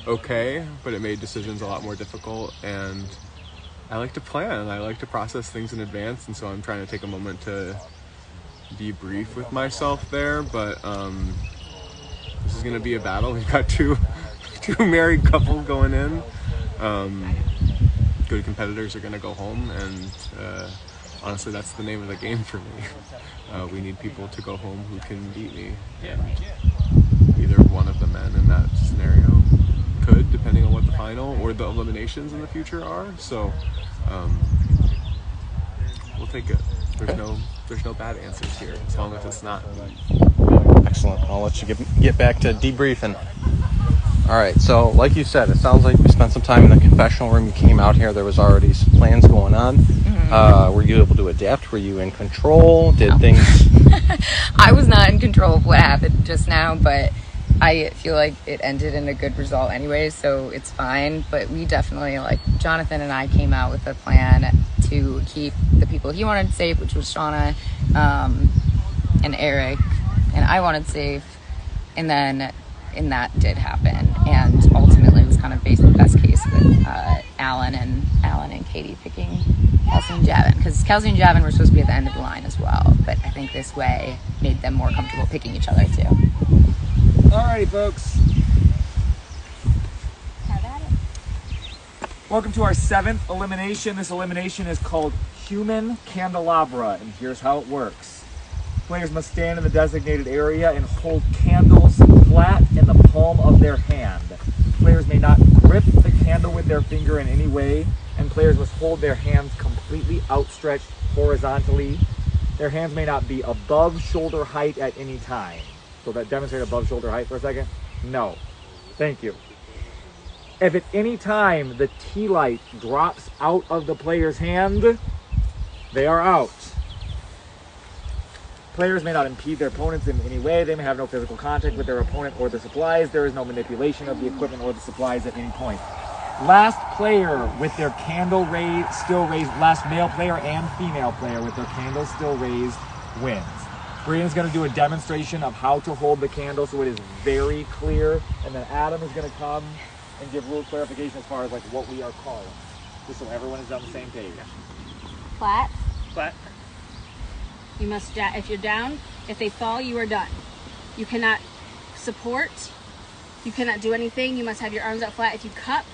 okay, but it made decisions a lot more difficult, and I like to plan. I like to process things in advance, and so I'm trying to take a moment to debrief with myself there, but this is going to be a battle. We've got two married couples going in. Good competitors are going to go home, and honestly, that's the name of the game for me. We need people to go home who can beat me, and either one of the men in that scenario could, depending on what the final or the eliminations in the future are. So we'll take it. There's no bad answers here, as long as it's not me. Excellent. I'll let you get back to debriefing. All right, so like you said, it sounds like we spent some time in the confessional room. You came out here, there was already some plans going on. Mm-hmm. Were you able to adapt? Were you in control? Did things... I was not in control of what happened just now, but I feel like it ended in a good result anyway, so it's fine. But we definitely, like, Jonathan and I came out with a plan to keep the people he wanted safe, which was Shauna and Eric, and I wanted safe, and that did happen, and ultimately it was kind of based on the best case with Alan and Katie picking Kelsey and Javin, because Kelsey and Javin were supposed to be at the end of the line as well, but I think this way made them more comfortable picking each other too. Alrighty, folks. Have at it. Welcome to our 7th elimination. This elimination is called Human Candelabra, and here's how it works. Players must stand in the designated area and hold candles flat in the palm of their hand. Players may not grip the candle with their finger in any way, and players must hold their hands completely outstretched horizontally. Their hands may not be above shoulder height at any time. So that demonstrate above shoulder height for a second? No. Thank you. If at any time the tea light drops out of the player's hand, they are out. Players may not impede their opponents in any way. They may have no physical contact with their opponent or the supplies. There is no manipulation of the equipment or the supplies at any point. Last player with their candle still raised, last male player and female player with their candle still raised wins. Brian's going to do a demonstration of how to hold the candle so it is very clear, and then Adam is going to come and give rule clarification as far as like what we are calling, just so everyone is on the same page. Flat. Flat. You must, if you're down, if they fall, you are done. You cannot support. You cannot do anything. You must have your arms out flat. If you cup,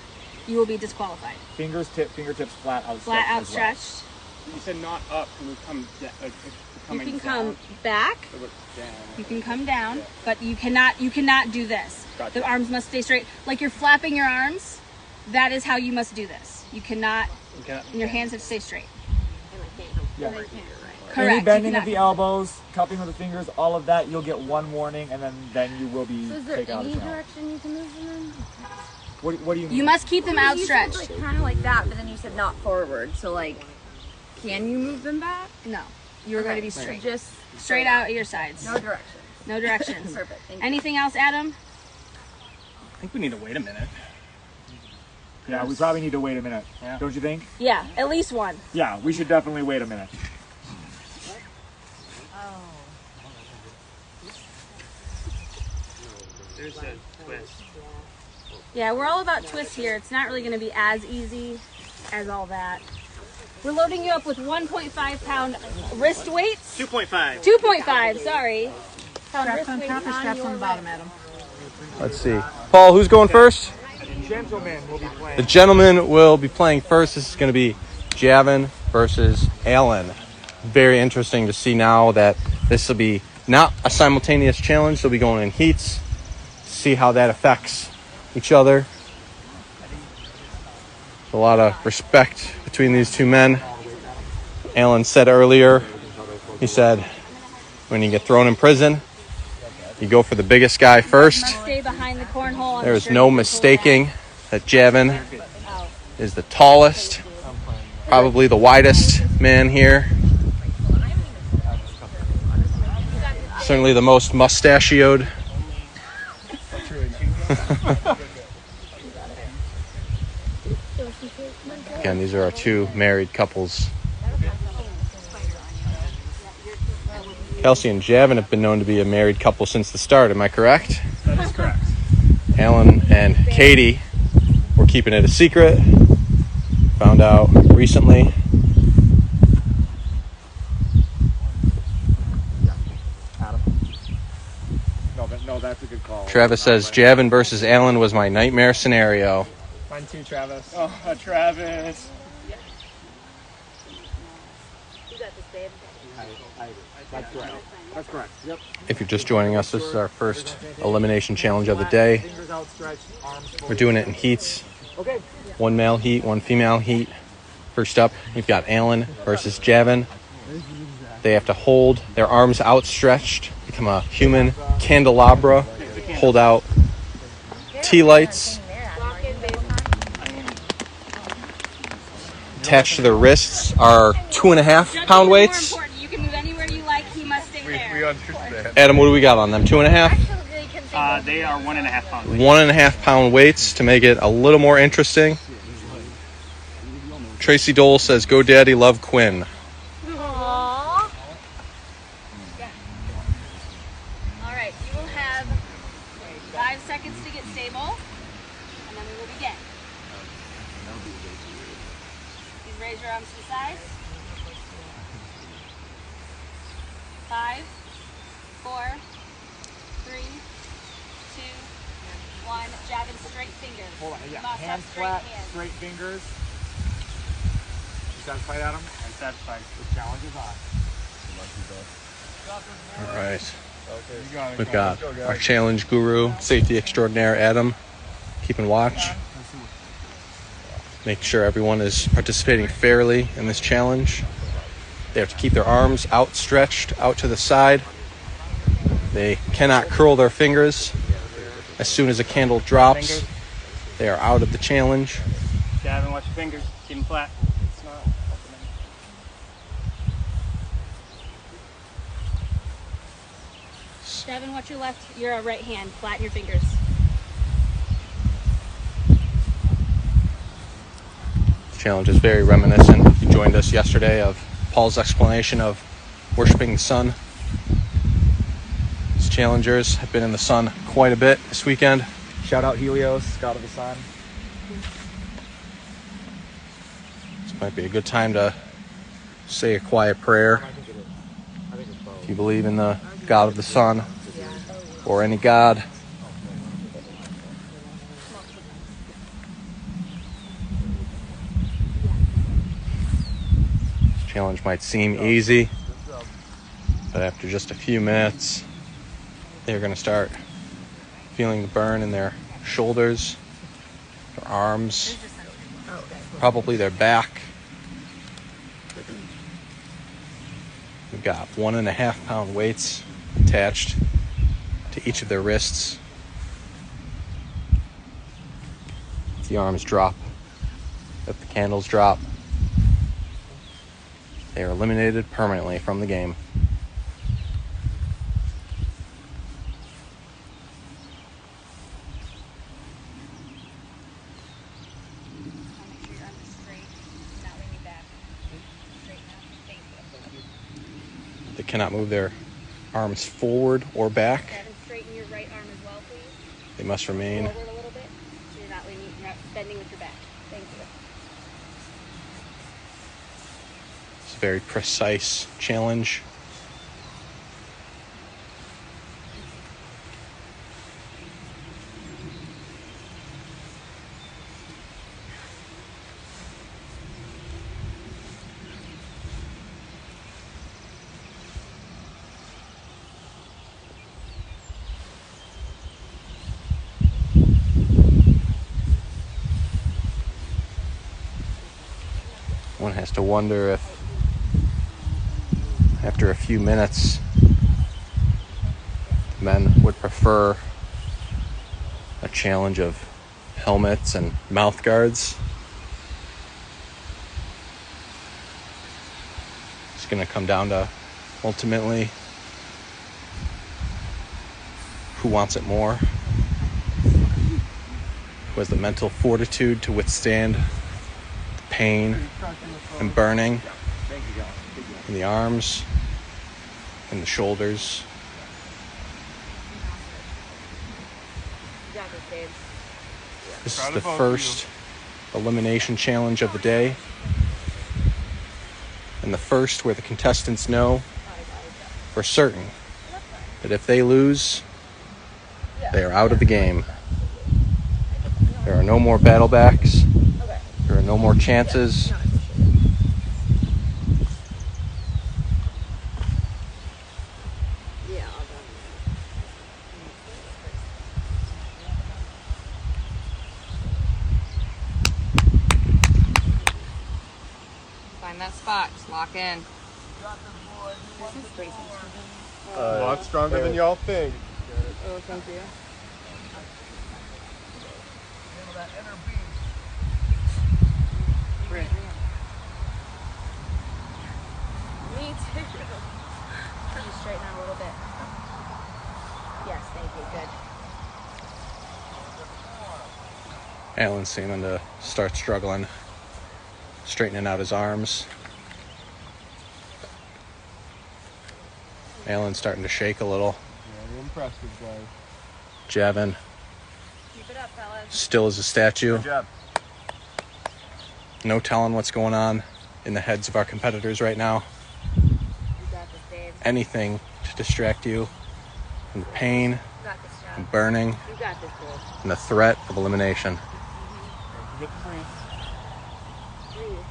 you will be disqualified. Fingertips flat outstretched. Flat outstretched. Well. You said not up. Can we come you can come back. You can come down, but you cannot do this. Gotcha. The arms must stay straight. Like you're flapping your arms. That is how you must do this. You cannot. And your hands have to stay straight. Yeah. Correct. Any bending of the elbows, cupping with the fingers, all of that, you'll get one warning, and then you will be taken out of the channel. Direction you can move them in? What do you mean? You must keep them outstretched. You said, kind of like that, but then you said not forward. So like, can you move them back? No. You're going to be straight. Just straight out at your sides. No directions. No directions. Perfect. Thank you. Anything else, Adam? I think we need to wait a minute. Yeah, we probably need to wait a minute. Don't you think? Yeah, at least one. Yeah, we should definitely wait a minute. There's a twist. Yeah, we're all about twists here. It's not really going to be as easy as all that. We're loading you up with 1.5 pound wrist weights. 2.5. 2.5, sorry. Pound Straps wrist on weights top or straps your on the bottom, Adam? Let's see. Paul, who's going first? Gentlemen will be playing. The gentleman will be playing first. This is going to be Javin versus Alan. Very interesting to see now that this will be not a simultaneous challenge. They'll be going in heats. See how that affects each other. A lot of respect between these two men. Alan said earlier, he said, when you get thrown in prison, you go for the biggest guy first. Stay behind the cornhole. There is no mistaking that Javin is the tallest, probably the widest man here. Certainly the most mustachioed. Again, these are our two married couples. Kelsey and Javin have been known to be a married couple since the start. Am I correct? That is correct. Alan and Katie were keeping it a secret. Found out recently. No, that's a good call. Travis says Javin versus Alan was my nightmare scenario. Mine too, Travis. Oh, Travis. That's correct. That's correct. Yep. If you're just joining us, this is our first elimination challenge of the day. We're doing it in heats. Okay. One male heat, one female heat. First up, you've got Alan versus Javin. They have to hold their arms outstretched, become a human candelabra, hold out tea lights. Attached to their wrists are 2.5 pound weights. You can move anywhere you like. He must stay there. We understand. Adam, what do we got on them? 2.5? They are 1.5 pounds. 1.5 pound weights to make it a little more interesting. Tracy Dole says, "Go Daddy, love Quinn." Aww. All right, you will have 5 seconds to get stable, and then we will begin. Please raise your arms to the sides. 5, 4, 3, 2, 1. Javin, straight fingers. Hold on. Yeah. You must have Hands straight flat, hands. straight fingers. You satisfied, Adam? I'm satisfied. The challenge is on. All right. We've got our challenge guru, safety extraordinaire, Adam, keeping watch. Make sure everyone is participating fairly in this challenge. They have to keep their arms outstretched out to the side. They cannot curl their fingers. As soon as a candle drops, they are out of the challenge. Javin, watch your fingers. Keep them flat. It's not opening. Javin, watch your your right hand. Flatten your fingers. This challenge is very reminiscent, if you joined us yesterday, of Paul's explanation of worshiping the sun. These challengers have been in the sun quite a bit this weekend. Shout out Helios, God of the Sun. This might be a good time to say a quiet prayer. If you believe in the God of the sun or any God. This challenge might seem easy, but after just a few minutes, they're going to start feeling the burn in their shoulders, their arms, probably their back. We've got 1.5 pound weights attached to each of their wrists. If the arms drop, if the candles drop, they are eliminated permanently from the game. cannot move their arms forward or back. And straighten your right arm as well, please. They must remain. Forward a little bit, so you're not bending with your back. Thank you. It's a very precise challenge. One has to wonder if, after a few minutes, men would prefer a challenge of helmets and mouth guards. It's going to come down to, ultimately, who wants it more, who has the mental fortitude to withstand pain and burning in the arms and the shoulders. This is the first elimination challenge of the day, and the first where the contestants know for certain that if they lose, they are out of the game. There are no more battle backs. There are no more chances. Find that spot. Just lock in. A lot stronger than y'all think. Oh, thank you. Me too. Can you straighten out a little bit? Yes, thank you. Good. Alan's seeming to start struggling, straightening out his arms. Alan's starting to shake a little. Very impressive, guys. Javin, Keep it up, fellas. still as a statue. Good job. No telling what's going on in the heads of our competitors right now. You got this, Dave. Anything to distract you from the pain You got this, John. and burning You got this, Dave. and the threat of elimination. Don't forget to breathe. Breathe.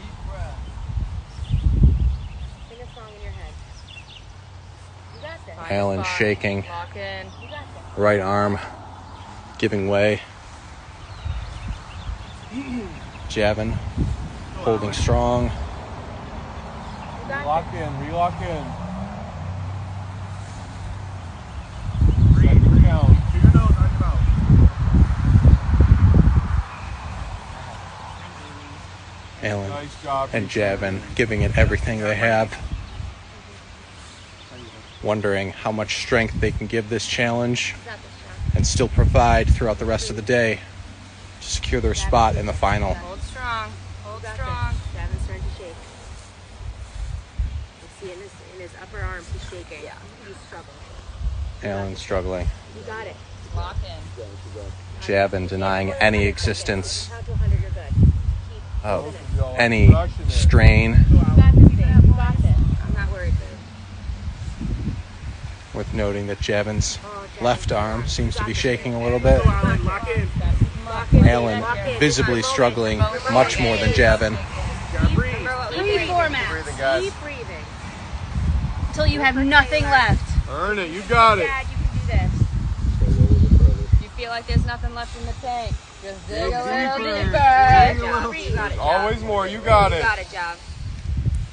Deep breath. Think a song in your head. You got this. Alan shaking, Lock in. You got this. right arm giving way. Javin holding strong. You got Lock in, relock in. Breathe down. To your nose, on your mouth. Alan Nice job. and Javin giving it everything they have, wondering how much strength they can give this challenge and still provide throughout the rest of the day to secure their spot in the final. Hold strong. Hold You got strong. this. Javin's starting to shake. You see in his upper arms, he's shaking. Yeah. He's struggling. Alan struggling. You got it. Lock in. Javin denying any existence Count to 100, you're good. of any strain. You got this, Dave. You got this. I'm not worried, Dave. Worth noting that Javin's left arm seems to be shaking a little bit. Lock in. Alan visibly struggling much more than Javin. Breathe format. Breathing, guys. Keep breathing. Until you have nothing left. Earn it. You got it. Dad, you can do this. You feel like there's nothing left in the tank. Just dig a little deeper. deeper. You got it, Always more. You got You it. got it, Jav.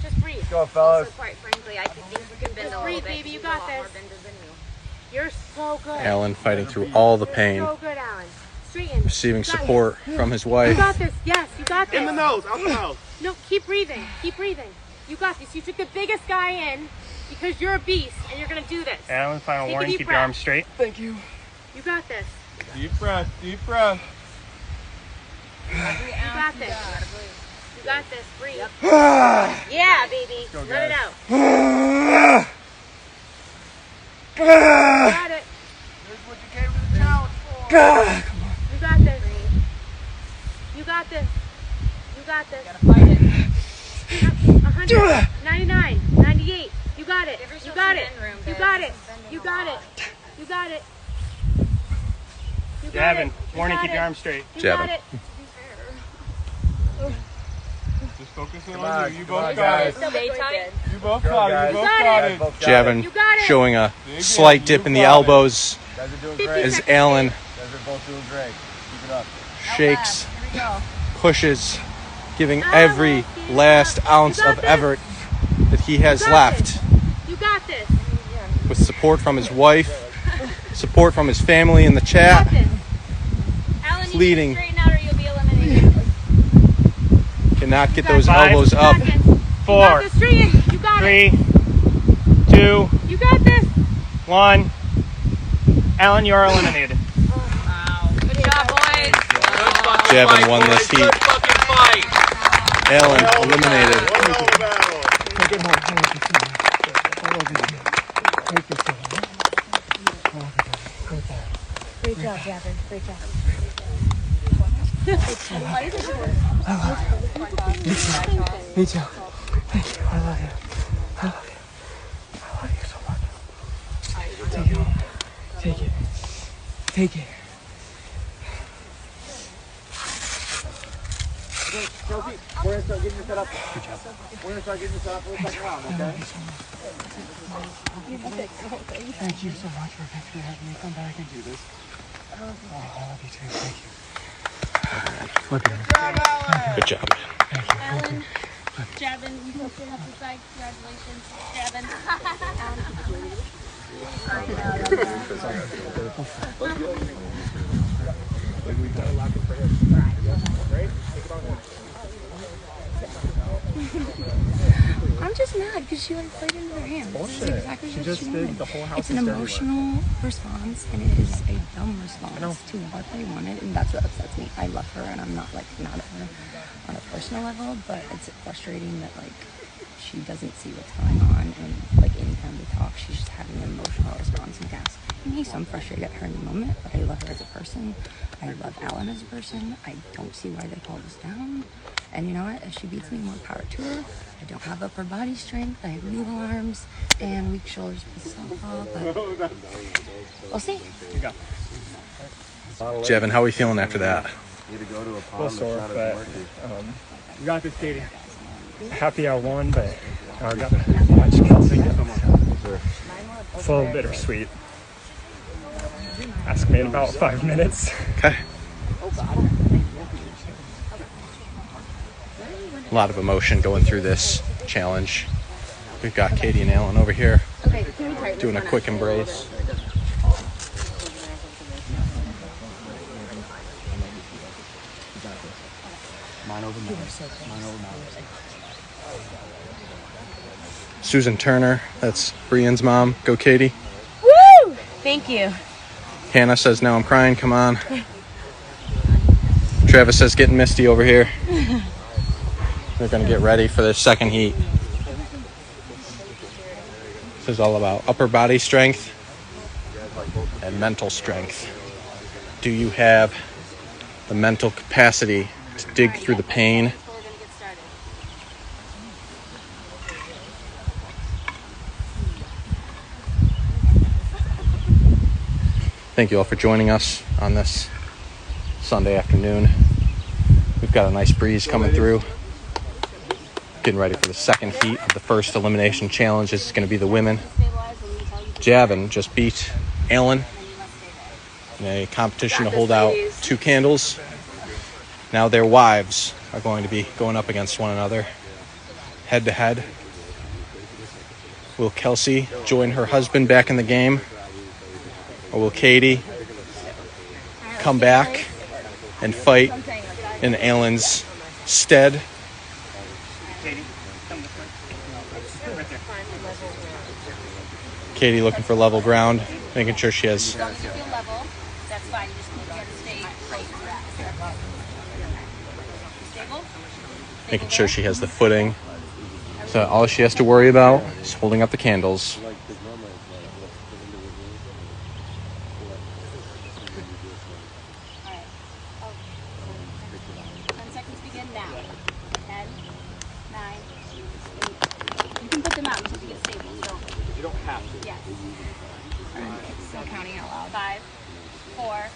Just breathe. Go, fellas. Also, quite frankly, I think you can bend a little breathe, bit. baby, you He's got a lot more this. bender than you. You're so good. Alan fighting through all the pain, So good, Alan. Straighten. receiving Got support you. from his You wife. got this. Yes, you got this. In the nose. Out the mouth. No, keep breathing. Keep breathing. You got this. You took the biggest guy in because you're a beast and you're going to do this. Alan, final Take a warning, deep keep breath. your arms straight. Thank you. You got this. Deep breath. Deep breath. You got this. You You got this. Breathe. Yeah, baby. Let it out. You got it. Here's what you came to the challenge for. You got this. You got this. You got this. You gotta fight it. 100, 99, 98. You got it. You got it. You got it. You got it. You got it. You got Javin, it. warning, You keep got your it. arms straight. You got it. Just focusing Come on on, you. You come on, both got it. guys. Stay tight. You both Go, got it. guys. You both got got it. it. Both got Javin You got it. showing a Dig slight in, dip you in the got it. elbows You guys are doing great. as Alan You guys are both doing great. Keep it up. shakes, pushes, giving every last ounce of effort that he has left, You got this. with support from his wife, support from his family in the You chat, got this. Alan, you Leading. straighten out or you'll be eliminated. cannot get those Five. elbows up. You got 4, this. Straighten. You got it. 3, 2, You got this. 1. Alan, you are eliminated. Good job, boys. Javin won this heat. Alan eliminated. Great job, Javin. Great job. Me too. Thank you. I love you. I love you. I love you so much. Take it home. Take it. Take it. Chelsea, we're going to start getting you set up. We're going to start getting you set up for the second round, okay? Thank you so much for having me come back and do this. Oh, I love you too. Thank you. Good job. Alan, Javin, you can sit up the side. Congratulations, Javin. I'm just mad because she like played into their hands. This is exactly She what just she did wanted. the whole house It's an hysteria. emotional response and it is a dumb response to what they wanted, and that's what upsets me. I love her and I'm not like mad at her on a personal level, but it's frustrating that like she doesn't see what's going on, and like anytime we talk she's just having an emotional response and gas. Me, so I'm frustrated at her in the moment, but I love her as a person. I love Alan as a person. I don't see why they called us down. And you know what? If she beats me, more power to her. I don't have upper body strength. I have needle arms and weak shoulders for softball, but we'll see. Javin, how are we feeling after that? Need to go to a A pond little sore, that's not but as murky. you got this, Katie. Happy I won, but I got to watch Kelsey. Full bittersweet. Ask me in about 5 minutes. Okay. A lot of emotion going through this challenge. We've got Katie and Alan over here doing a quick embrace. Susan Turner, that's Brian's mom. Go Katie. Woo! Thank you. Hannah says, now I'm crying, come on. Travis says, getting misty over here. They're going to get ready for their second heat. This is all about upper body strength and mental strength. Do you have the mental capacity to dig through the pain? Thank you all for joining us on this Sunday afternoon. We've got a nice breeze coming through. Getting ready for the second heat of the first elimination challenge. This is going to be the women. Javin just beat Alan in a competition to hold out 2 candles. Now their wives are going to be going up against one another, head to head. Will Kelsey join her husband back in the game? Or will Katie come back and fight in Alan's stead? Katie looking for level ground, making sure she has As long as you feel level, that's fine. You just need to stay right. Stable? making sure she has the footing. So all she has to worry about is holding up the candles. You don't have to. Yes. All right. So counting out loud. 5, 4,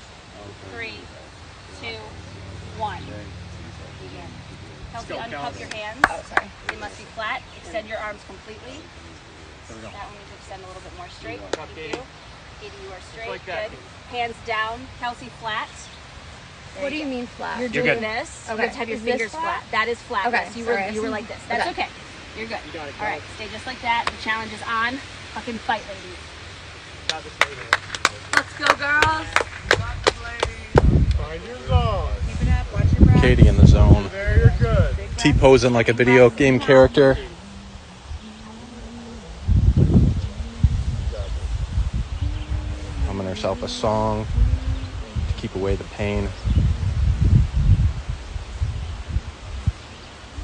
3, 2, 1. Kelsey, uncup your hands. Oh, sorry. They must be flat. Extend your arms completely. That one needs to extend a little bit more straight. Thank you. Katie, you are straight. Like good. Hands down. Kelsey, flat. What do you mean flat? You're doing this. Okay. You have to have your fingers flat? That is flat. Okay. Yes, you were like this. That's okay. You're good. You got it, all right. Stay just like that. The challenge is on. Fucking fight, ladies. Got this lady. Let's go, girls. Find your zone. Keep it up. Watch your breath. Katie in the zone. There, you're good. T-posing like a video game character. Humming herself a song to keep away the pain.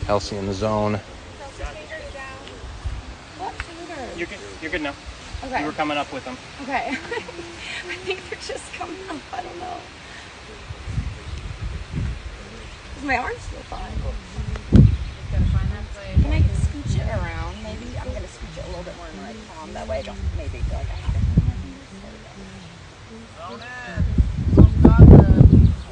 Kelsey in the zone. You're good now. Okay. You were coming up with them. Okay. I think they're just coming up. I don't know. Is my arm still fine? Can I scooch it around? Maybe I'm going to scooch it a little bit more in the right palm. That way I don't maybe feel like I have it.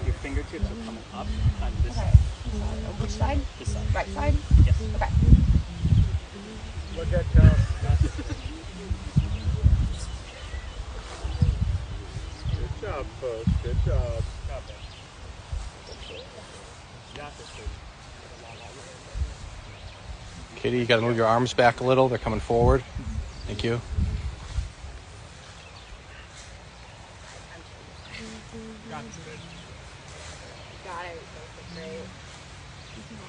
Your fingertips are coming up on this Okay. side. Which side? This side. Right side? Yes. Okay. Look at Kelsey. Good job, folks. Good job. Katie, you gotta move your arms back a little. They're coming forward. Thank you. Got it. Great.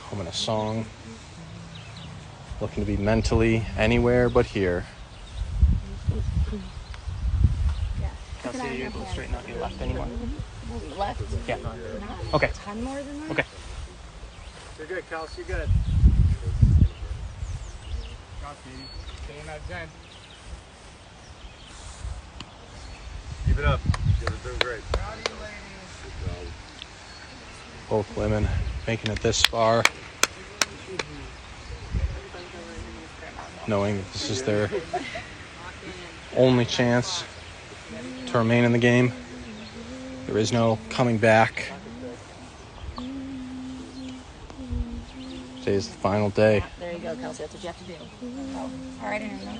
Humming a song. Looking to be mentally anywhere but here. Kelsey, are you able to straighten out your left anymore? Left? Yeah. Not Okay. a ton more than that? Okay. You're good, Kelsey. You're good. Stay in that zen. Keep it up. You're doing great. Both women making it this far, knowing that this is their only chance to remain in the game. There is no coming back. Today is the final day. There you go, Kelsey. That's what you have to do. Oh, all right. I don't know.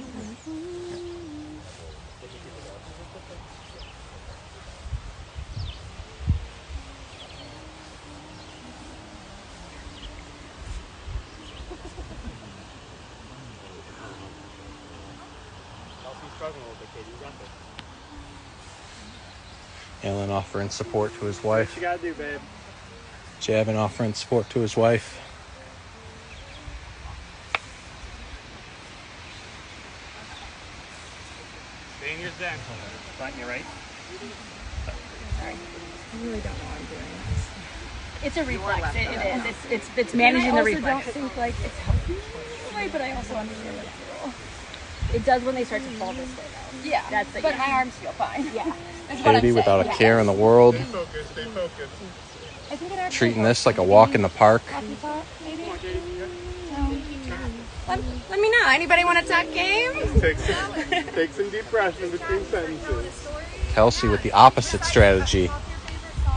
Kelsey's struggling a little bit, Katie. You got this. Alan offering support to his wife. What you gotta do, babe? Javin offering support to his wife. Stay in your zen. Front, you're right. Sorry. I really don't know what I'm doing. It's a reflex. It is. It's managing the reflex. I also don't think like it's healthy, right? But I also understand that It does when they start to fall this way, though. Yeah. That's it. But Yeah. my arms feel fine. Yeah. That's what I'm Katie, without a saying. care in the world, Stay focused. Stay focused. I think it actually treating this like a walk in the park. coffee pot, maybe. Let me know. Anybody want to talk game? Take some deep breaths in between sentences. Kelsey with the opposite strategy,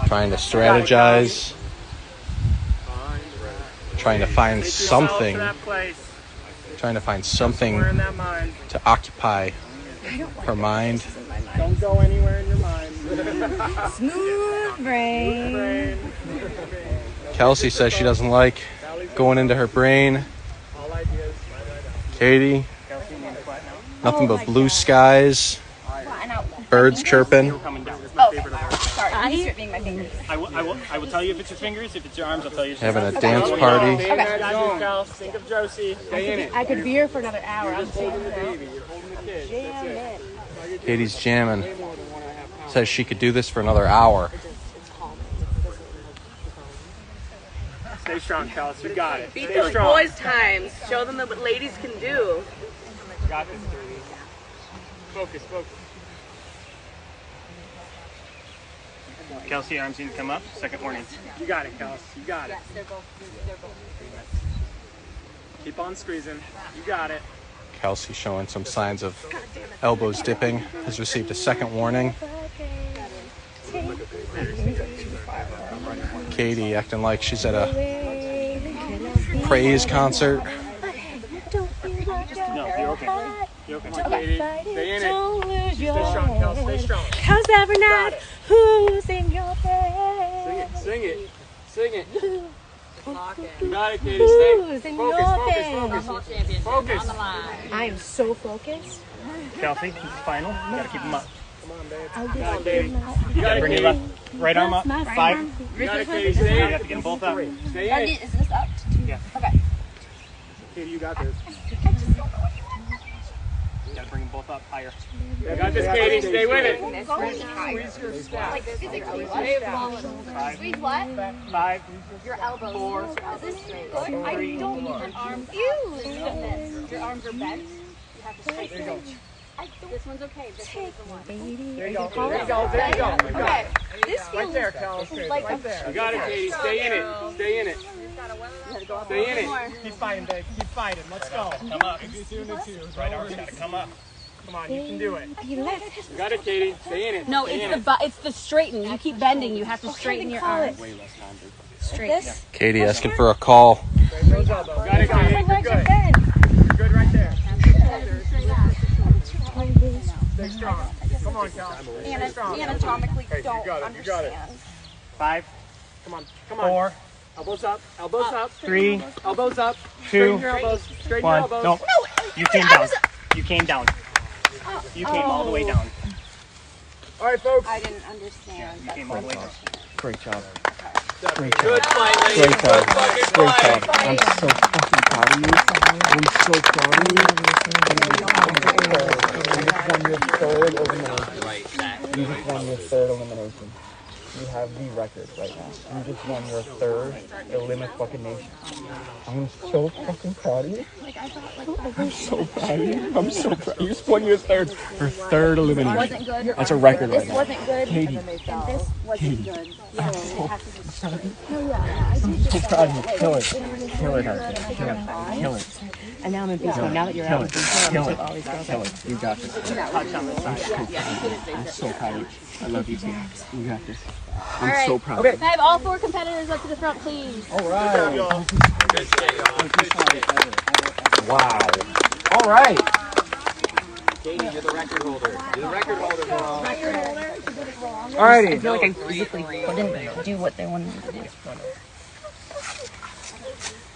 trying to strategize, trying to find something, trying to find something to occupy her mind. Don't go anywhere in your mind. Smooth brain. Kelsey says she doesn't like going into her brain. Katie, nothing but blue skies, birds chirping. Oh, sorry. He's being my fingers. I will tell you if it's your fingers. If it's your arms, I'll tell you. Having a dance party. Stay in that zone. Think of Josie. Stay in it. I could be here for another hour. You're just holding the baby. You're holding the kid. That's it. Katie's jamming. Says she could do this for another hour. Stay strong, Kelsey. You got it. Beat Stay those strong. boys' times. Show them what ladies can do. Got this, Katie. Focus, focus. Kelsey, arms need to come up. Second warning. You got it, Kelsey. You got it. They're both Keep on squeezing. You got it. Kelsey showing some signs of elbows dipping, has received a second warning. Katie acting like she's at a praise concert. No, you're okay. You're okay. Come on, Katie. Stay in it. Stay strong, Kelsey. Stay strong. Cause every night, who's in your bed? Sing it. Sing it. Sing it. You got it, Katie. Stay. Focus. Focus. I am so focused. Kelsey, keep the final. You gotta keep them up. Come on, babe. I'll You got it, Katie. You gotta bring your left right arm up. 5. You got it, Katie. Stay. You have to get them both up. Stay in it. Is this up? Yeah. Okay. Katie, you got this. You gotta bring them both up higher. You got this, Katie. Stay with it. Squeeze your staff. Like physically, what? Squeeze what? 5. Your elbows. 4. Is this good? I don't need an arm. Your arms are bent. You have to straighten them. This one's okay. This one's the one. There you go. There you go. There you go. You got it. This feels Right there, Kelsey. like Right there. You got it, Katie. Stay in it. Stay in it. Stay in it. Keep fighting, babe. Keep fighting. Let's go. Come up. Right arm's gotta come up. Come on, you can do it. You got it, Katie. Stay in it. No, Stay in it's the straighten. You keep bending. You have to straighten your arms. Way less time. Straight. this. Katie asking for a call. Got it, Katie. You're good. You're good right there. Stay strong. Come on, Cal. Stay strong. Anatomically Hey, don't you got it. You got it. understand. 5. Come on. Come on. 4. Elbows up. Elbows up. 3. Elbows up. 2. Straighten your elbows. Straighten your 1. elbows. No. You came down. You came down. You came all the way down. All right, folks. I didn't understand. You came all the way down. Great job. Great job. Good fight, ladies. Great job. Good Great fight. job. I'm so fucking proud of you. I'm so proud of you. You just won your third elimination. You just won your third elimination. You have the record right now. You just won your third elimination. I'm so fucking proud of you. I'm so proud of you. I'm so proud. You just won your third elimination. Wasn't good. That's a record right This now. wasn't good. Katie. And this wasn't good. Yeah. I'm so proud of you. Kill it. Kill it, Hart. Kill it. Kill it. And now I'm in Kill it. Now that you're Kill out, it. Kill it. Kill it. You got this. I'm so proud of you. I love you, team. You got this. I'm so proud of you. Can I have all 4 competitors up to the front, please? All right. Wow. All right. Katie, you're the record holder. You're the record holder, girl. Alrighty. I feel like I physically couldn't do what they wanted me to do.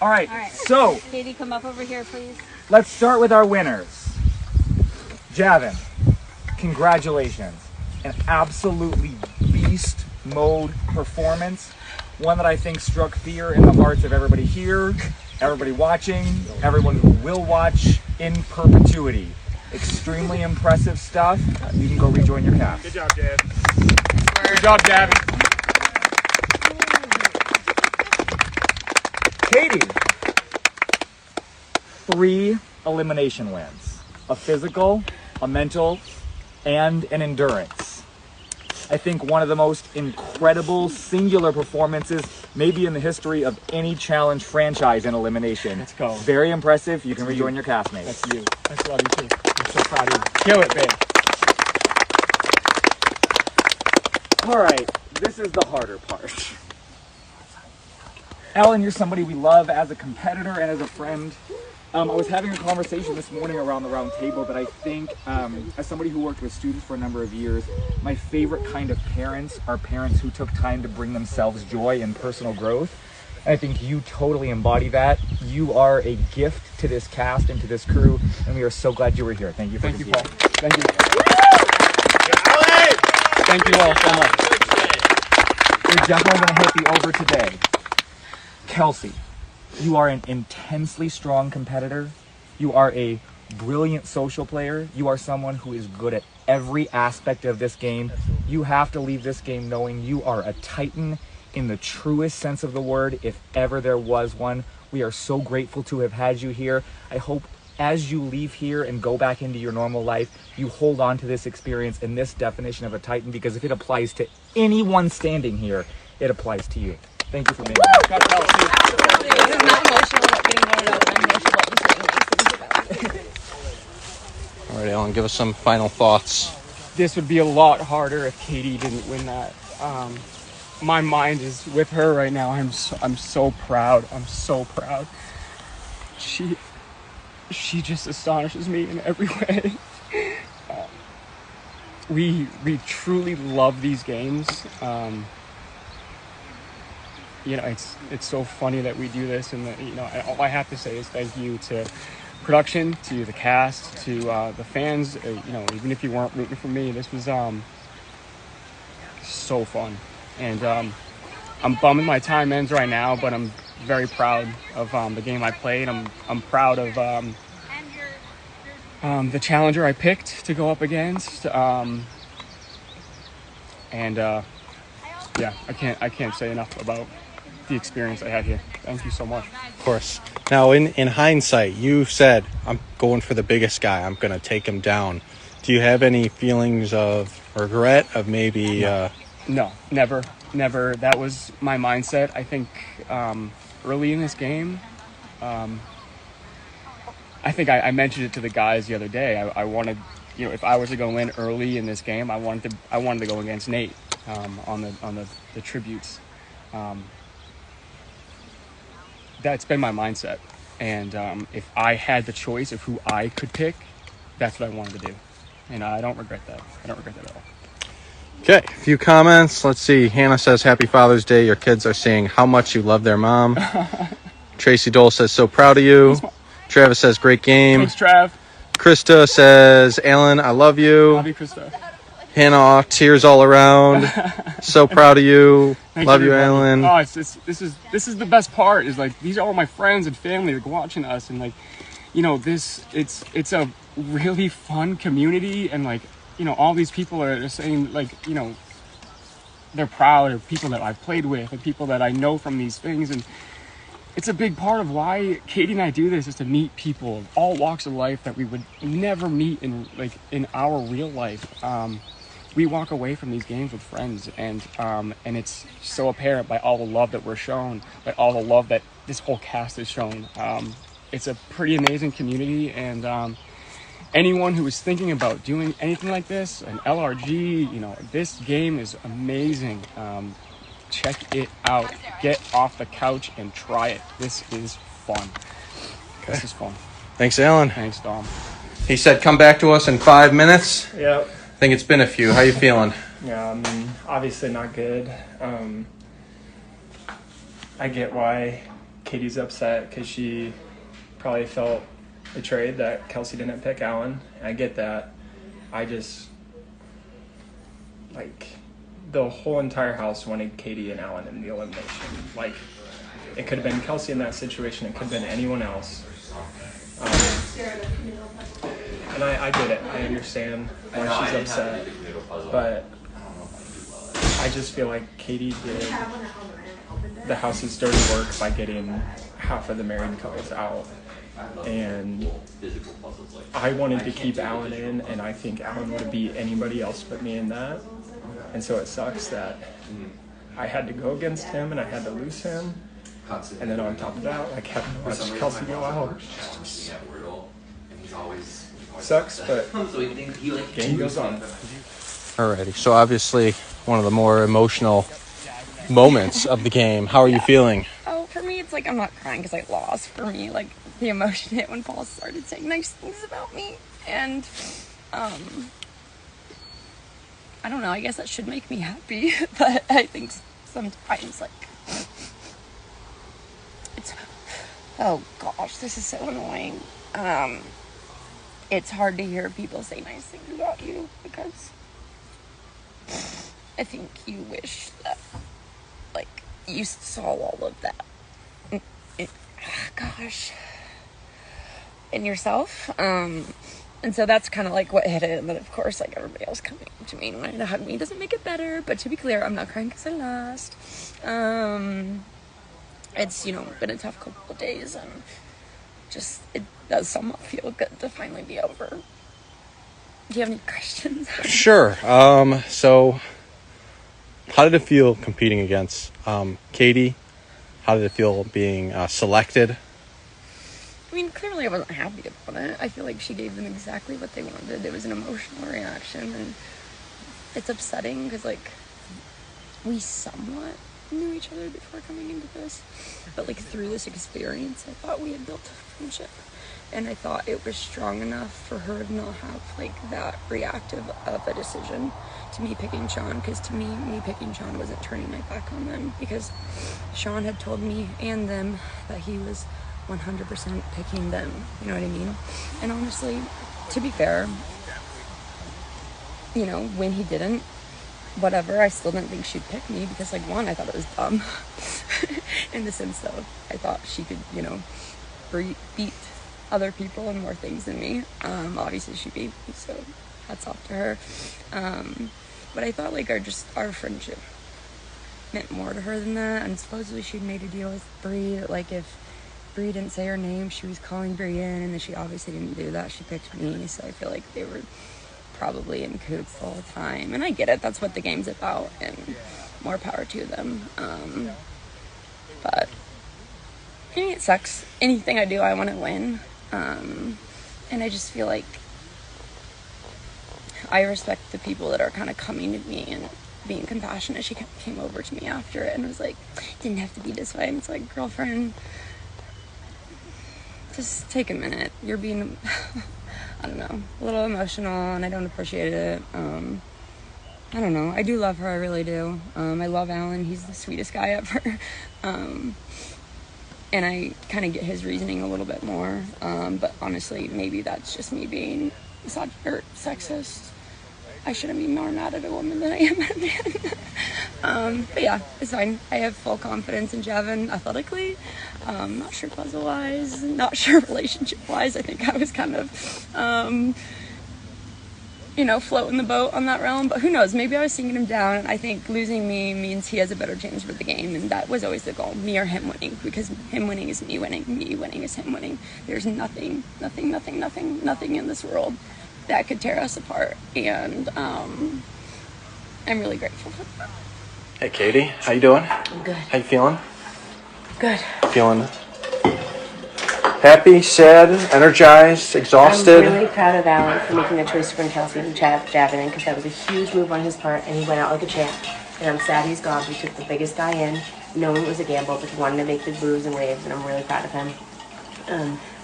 All right. All right. So Katie, come up over here, please. let's start with our winners. Javin, congratulations. An absolutely beast mode performance. One that I think struck fear in the hearts of everybody here, everybody watching, everyone who will watch in perpetuity. Extremely impressive stuff. You can go rejoin your cast. Good job, Jav. Good job, Jav. Katie, 3 elimination wins. A physical, a mental, and an endurance. I think one of the most incredible singular performances maybe in the history of any challenge franchise in elimination. Let's go. Very impressive. You can rejoin your castmates. That's you. That's love you too. I'm so proud of you. Kill it, babe. All right, this is the harder part. Ellen, you're somebody we love as a competitor and as a friend. I was having a conversation this morning around the round table that I think, as somebody who worked with students for a number of years, my favorite kind of parents are parents who took time to bring themselves joy and personal growth. And I think you totally embody that. You are a gift to this cast and to this crew, and we are so glad you were here. Thank you for Thank you, Paul. Thank you. Thank you all so much. We're definitely going to hit the over today. Kelsey, you are an intensely strong competitor. You are a brilliant social player. You are someone who is good at every aspect of this game. You have to leave this game knowing you are a titan in the truest sense of the word, if ever there was one. We are so grateful to have had you here. I hope as you leave here and go back into your normal life, you hold on to this experience and this definition of a Titan, because if it applies to anyone standing here, it applies to you. Thank you for being here. This is not emotional about getting voted out. I'm emotional about you saying nice things about it. All right, Ellen, give us some final thoughts. This would be a lot harder if Katie didn't win that. My mind is with her right now. I'm so proud. I'm so proud. She just astonishes me in every way. We truly love these games. It's so funny that we do this, and that, all I have to say is thank you to production, to the cast, to the fans. Even if you weren't rooting for me, this was so fun. And I'm bummed my time ends right now, but I'm very proud of the game I played. I'm proud of the challenger I picked to go up against. Yeah, I can't say enough about the experience I had here. Thank you so much. Of course. Now, in hindsight, you said, I'm going for the biggest guy. I'm going to take him down. Do you have any feelings of regret of maybe... No, never. That was my mindset. I think early in this game, I think I mentioned it to the guys the other day. I wanted, if I was to go in early in this game, I wanted to go against Nate on the tributes. That's been my mindset, and if I had the choice of who I could pick, that's what I wanted to do, and I don't regret that. I don't regret that at all. Okay, a few comments. Let's see. Hannah says, Happy Father's Day. Your kids are saying how much you love their mom. Tracy Dole says, so proud of you. Travis says, great game. Thanks, Trav. Krista says, Alan, I love you. Love you, Krista. Hannah, tears all around. So proud of you. Love you, everybody. Alan. Oh, this is the best part. Is like these are all my friends and family like watching us, and it's a really fun community, and all these people are saying they're proud of people that I've played with and people that I know from these things, and it's a big part of why Katie and I do this, is to meet people of all walks of life that we would never meet in our real life. We walk away from these games with friends, and it's so apparent by all the love that we're shown, by all the love that this whole cast is shown. It's a pretty amazing community, and anyone who is thinking about doing anything like this, an LRG, this game is amazing. Check it out. Get off the couch and try it. This is fun. Okay. This is fun. Thanks, Alan. Thanks, Dom. He said, come back to us in 5 minutes. Yep. I think it's been a few. How you feeling? Yeah, I mean, obviously not good. I get why Katie's upset, because she probably felt betrayed that Kelsey didn't pick Alan. I get that. I just, the whole entire house wanted Katie and Alan in the elimination. It could have been Kelsey in that situation. It could have been anyone else. And I get it. I understand why she's upset. But I just feel like Katie did the house's dirty work by getting half of the married couples out. And I wanted to keep Alan in, and I think Alan would beat anybody else but me in that. And so it sucks that I had to go against him and I had to lose him. And then on top of that, having to watch Kelsey go out. Sucks, but game goes on. Alrighty, so obviously one of the more emotional moments of the game. How are you feeling? Oh, for me, it's I'm not crying because I lost. For me, the emotion hit when Paul started saying nice things about me. And, I don't know, I guess that should make me happy. But I think sometimes, it's, oh gosh, this is so annoying. It's hard to hear people say nice things about you, because I think you wish that, you saw all of that. Gosh. In yourself. And so that's kind of like what hit it. And then, of course, like everybody else coming to me and wanting to hug me doesn't make it better. But to be clear, I'm not crying because I lost. It's, you know, been a tough couple of days, and just, it does somewhat feel good to finally be over. Do you have any questions? Sure. So how did it feel competing against Katie? How did it feel being selected? I mean, clearly I wasn't happy about it. I feel like she gave them exactly what they wanted. It was an emotional reaction, and it's upsetting because, like, we somewhat knew each other before coming into this. But, like, through this experience, I thought we had built a friendship. And I thought it was strong enough for her to not have, like, that reactive of a decision to me picking Sean. Because to me picking Sean wasn't turning my back on them. Because Sean had told me and them that he was 100% picking them. You know what I mean? And honestly, to be fair, you know, when he didn't, whatever, I still didn't think she'd pick me because, like, one, I thought it was dumb. In the sense that I thought she could, you know, beat other people and more things than me. Obviously she beat me, so hats off to her. But I thought, like, our friendship meant more to her than that. And supposedly she'd made a deal with Bree that, like, if Bree didn't say her name, she was calling Bree in, and then she obviously didn't do that. She picked me, so I feel like they were probably in cahoots the whole time. And I get it, that's what the game's about, and more power to them. But I mean, it sucks. Anything I do, I want to win. And I just feel like I respect the people that are kind of coming to me and being compassionate. She came over to me after it and was like, didn't have to be this way. And it's like, girlfriend, just take a minute. You're being, I don't know, a little emotional, and I don't appreciate it. I don't know. I do love her. I really do. I love Alan. He's the sweetest guy ever. And I kind of get his reasoning a little bit more. But honestly, maybe that's just me being sexist. I shouldn't be more mad at a woman than I am at a man. But yeah, it's fine. I have full confidence in Javin athletically. Not sure puzzle-wise, not sure relationship-wise. I think I was kind of, you know, floating the boat on that realm. But who knows? Maybe I was sinking him down. I think losing me means he has a better chance for the game. And that was always the goal, me or him winning. Because him winning is me winning. Me winning is him winning. There's nothing in this world that could tear us apart. And I'm really grateful for that. Hey, Katie, how you doing? I'm good. How you feeling? Good. Feeling happy, sad, energized, exhausted? I'm really proud of Alan for making the choice to bring Kelsey and Javin in, because that was a huge move on his part, and he went out like a champ. And I'm sad he's gone. He took the biggest guy in, knowing it was a gamble, but he wanted to make big moves and waves, and I'm really proud of him.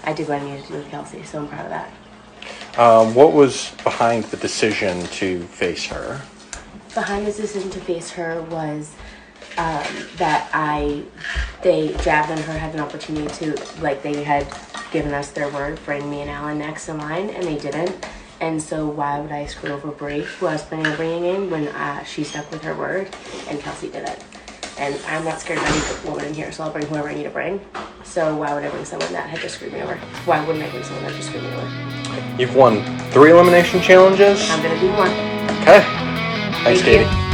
I did what I needed to do with Kelsey, so I'm proud of that. What was behind the decision to face her? Behind his decision to face her was that Jav and her had an opportunity to, like, they had given us their word, bring me and Alan next in line, and they didn't. And so why would I screw over Bree, who I was planning on bringing in, when she stuck with her word and Kelsey didn't? And I'm not scared of any woman in here, so I'll bring whoever I need to bring. So why would I bring someone that had just screwed me over? Why wouldn't I bring someone that just screwed me over? You've won 3 elimination challenges? I'm gonna do one. Okay. Thanks, Katie.